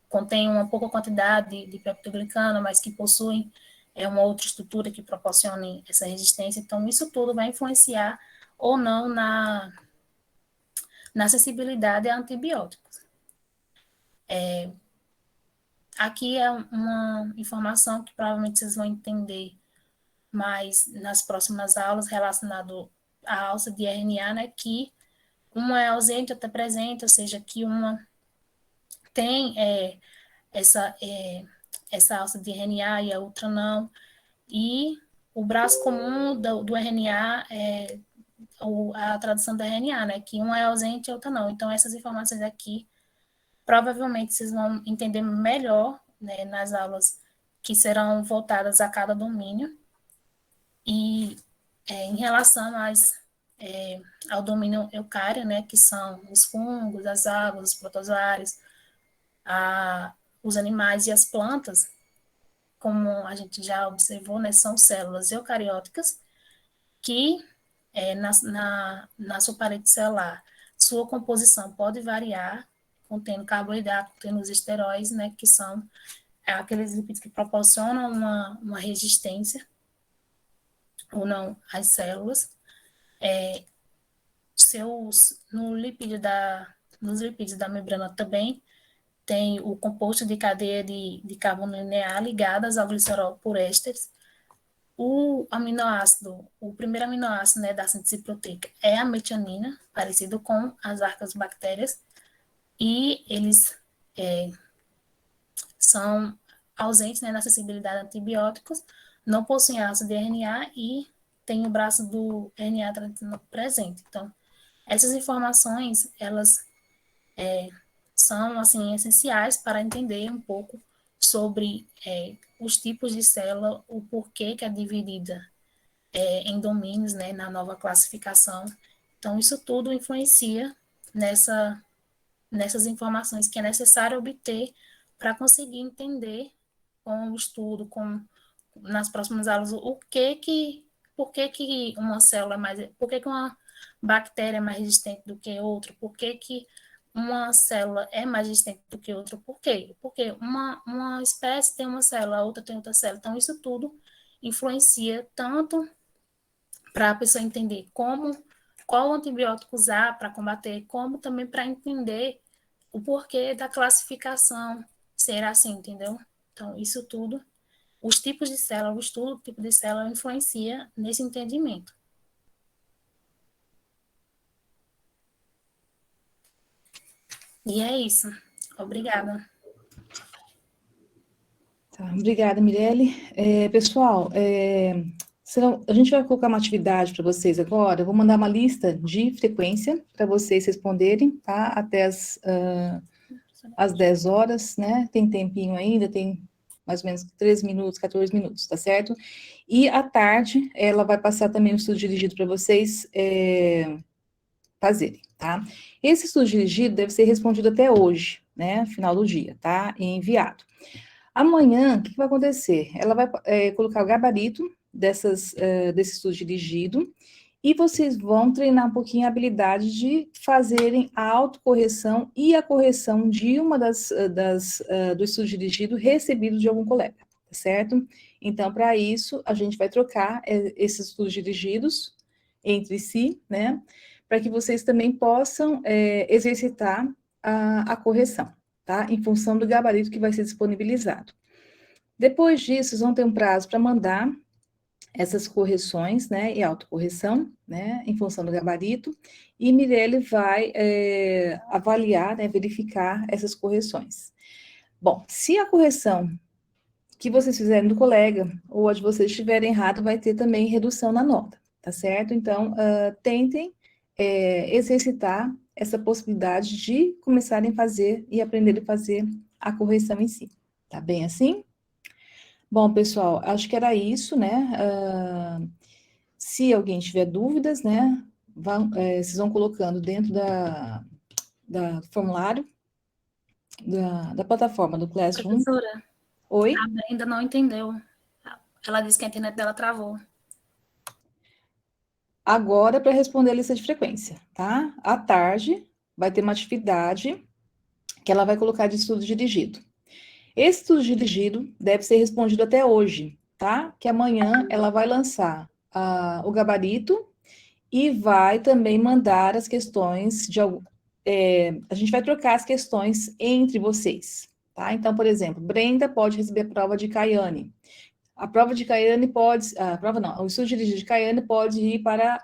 contém uma pouca quantidade de peptidoglicana, mas que possui uma outra estrutura que proporcione essa resistência. Então, isso tudo vai influenciar ou não na sensibilidade a antibióticos. Aqui é uma informação que provavelmente vocês vão entender mais nas próximas aulas relacionado à alça de RNA, né, que uma é ausente, outra é presente, ou seja, que uma tem essa alça de RNA e a outra não, e o braço comum do RNA é a tradução do RNA, né, que uma é ausente e a outra não. Então, essas informações aqui, provavelmente vocês vão entender melhor, né, nas aulas que serão voltadas a cada domínio, e em relação ao domínio eucário, né, que são os fungos, as águas, os protozoários, os animais e as plantas, como a gente já observou, né, são células eucarióticas que, na sua parede celular, sua composição pode variar, contendo carboidrato, contendo os esteróides, né, que são aqueles lipídios que proporcionam uma resistência ou não às células. Nos lipídios da membrana também tem o composto de cadeia de carbono linear ligadas ao glicerol por ésteres. O primeiro aminoácido, né, da síntese proteica é a metionina, parecido com as arcas-bactérias, e eles são ausentes, né, na sensibilidade a antibióticos, não possuem ácido de RNA e tem o braço do RNA presente. Então, essas informações, elas são, assim, essenciais para entender um pouco sobre os tipos de célula, o porquê que é dividida em domínios, né, na nova classificação. Então, isso tudo influencia nessas informações que é necessário obter para conseguir entender com o estudo, nas próximas aulas, por que que uma célula é mais, por que que uma bactéria é mais resistente do que outra, por que que uma célula é mais resistente do que outra, por quê? Porque uma espécie tem uma célula, a outra tem outra célula, então isso tudo influencia tanto para a pessoa entender qual antibiótico usar para combater, como também para entender o porquê da classificação ser assim, entendeu? Então, isso tudo, os tipos de célula, o estudo do tipo de célula influencia nesse entendimento. E é isso. Obrigada.
Tá, obrigada, Mirelle. Pessoal, a gente vai colocar uma atividade para vocês agora. Eu vou mandar uma lista de frequência para vocês responderem, tá? Até às 10 horas, né? Tem tempinho ainda, tem mais ou menos 13 minutos, 14 minutos, tá certo? E à tarde, ela vai passar também um estudo dirigido para vocês fazerem, tá? Esse estudo dirigido deve ser respondido até hoje, né? Final do dia, tá? E enviado. Amanhã, o que vai acontecer? Ela vai colocar o gabarito desse estudo dirigido e vocês vão treinar um pouquinho a habilidade de fazerem a autocorreção e a correção de uma do estudo dirigido recebido de algum colega, tá certo? Então, para isso, a gente vai trocar esses estudos dirigidos entre si, né? Para que vocês também possam exercitar a correção, tá? Em função do gabarito que vai ser disponibilizado. Depois disso, vocês vão ter um prazo para mandar essas correções, né, e autocorreção, né, em função do gabarito, e Mirelle vai avaliar, né, verificar essas correções. Bom, se a correção que vocês fizerem do colega, ou a de vocês estiverem errado, vai ter também redução na nota, tá certo? Então, tentem exercitar essa possibilidade de começarem a fazer e aprenderem a fazer a correção em si. Tá bem assim? Bom, pessoal, acho que era isso, né? Se alguém tiver dúvidas, né, vocês vão colocando dentro do formulário da plataforma do Classroom.
Professora,
Oi?
a Brenda não entendeu. Ela disse que a internet dela travou.
Agora, para responder a lista de frequência, tá? À tarde, vai ter uma atividade que ela vai colocar de estudo dirigido. Esse estudo dirigido deve ser respondido até hoje, tá? Que amanhã ela vai lançar o gabarito e vai também mandar as questões a gente vai trocar as questões entre vocês, tá? Então, por exemplo, Brenda pode receber a prova de Caiane. A prova de Caiane pode, a prova não, o estudo dirigido de Caiane pode ir para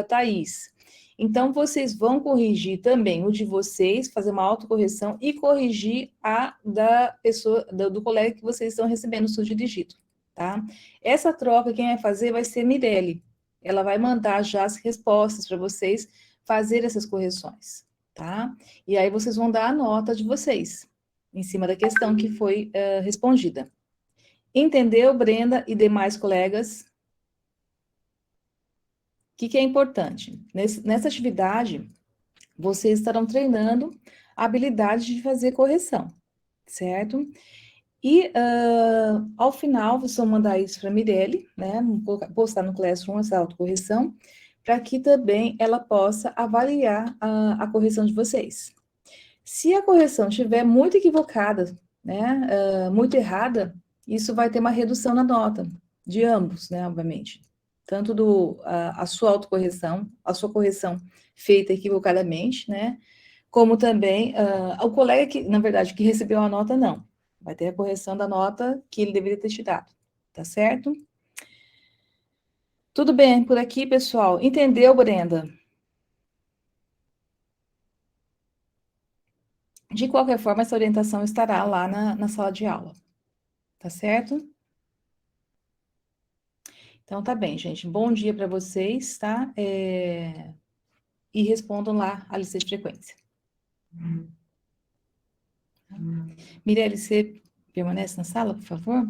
Thaís. Então, vocês vão corrigir também o de vocês, fazer uma autocorreção e corrigir a da pessoa, do colega que vocês estão recebendo o estudo dirigido, tá? Essa troca, quem vai fazer vai ser Mirelle. Ela vai mandar já as respostas para vocês fazer essas correções, tá? E aí vocês vão dar a nota de vocês, em cima da questão que foi respondida. Entendeu, Brenda e demais colegas? O que é importante? Nessa atividade, vocês estarão treinando a habilidade de fazer correção, certo? E, ao final, vocês vão mandar isso para a Mirelle, né? Postar no Classroom essa autocorreção, para que também ela possa avaliar a correção de vocês. Se a correção estiver muito equivocada, né? Muito errada, isso vai ter uma redução na nota, de ambos, né? Obviamente. Tanto a sua autocorreção, a sua correção feita equivocadamente, né? Como também o colega que, na verdade, que recebeu a nota, não. Vai ter a correção da nota que ele deveria ter te dado, tá certo? Tudo bem por aqui, pessoal? Entendeu, Brenda? De qualquer forma, essa orientação estará lá na sala de aula, tá certo? Então, tá bem, gente. Bom dia para vocês, tá? E respondam lá a lista de frequência. Mirelle, você permanece na sala, por favor?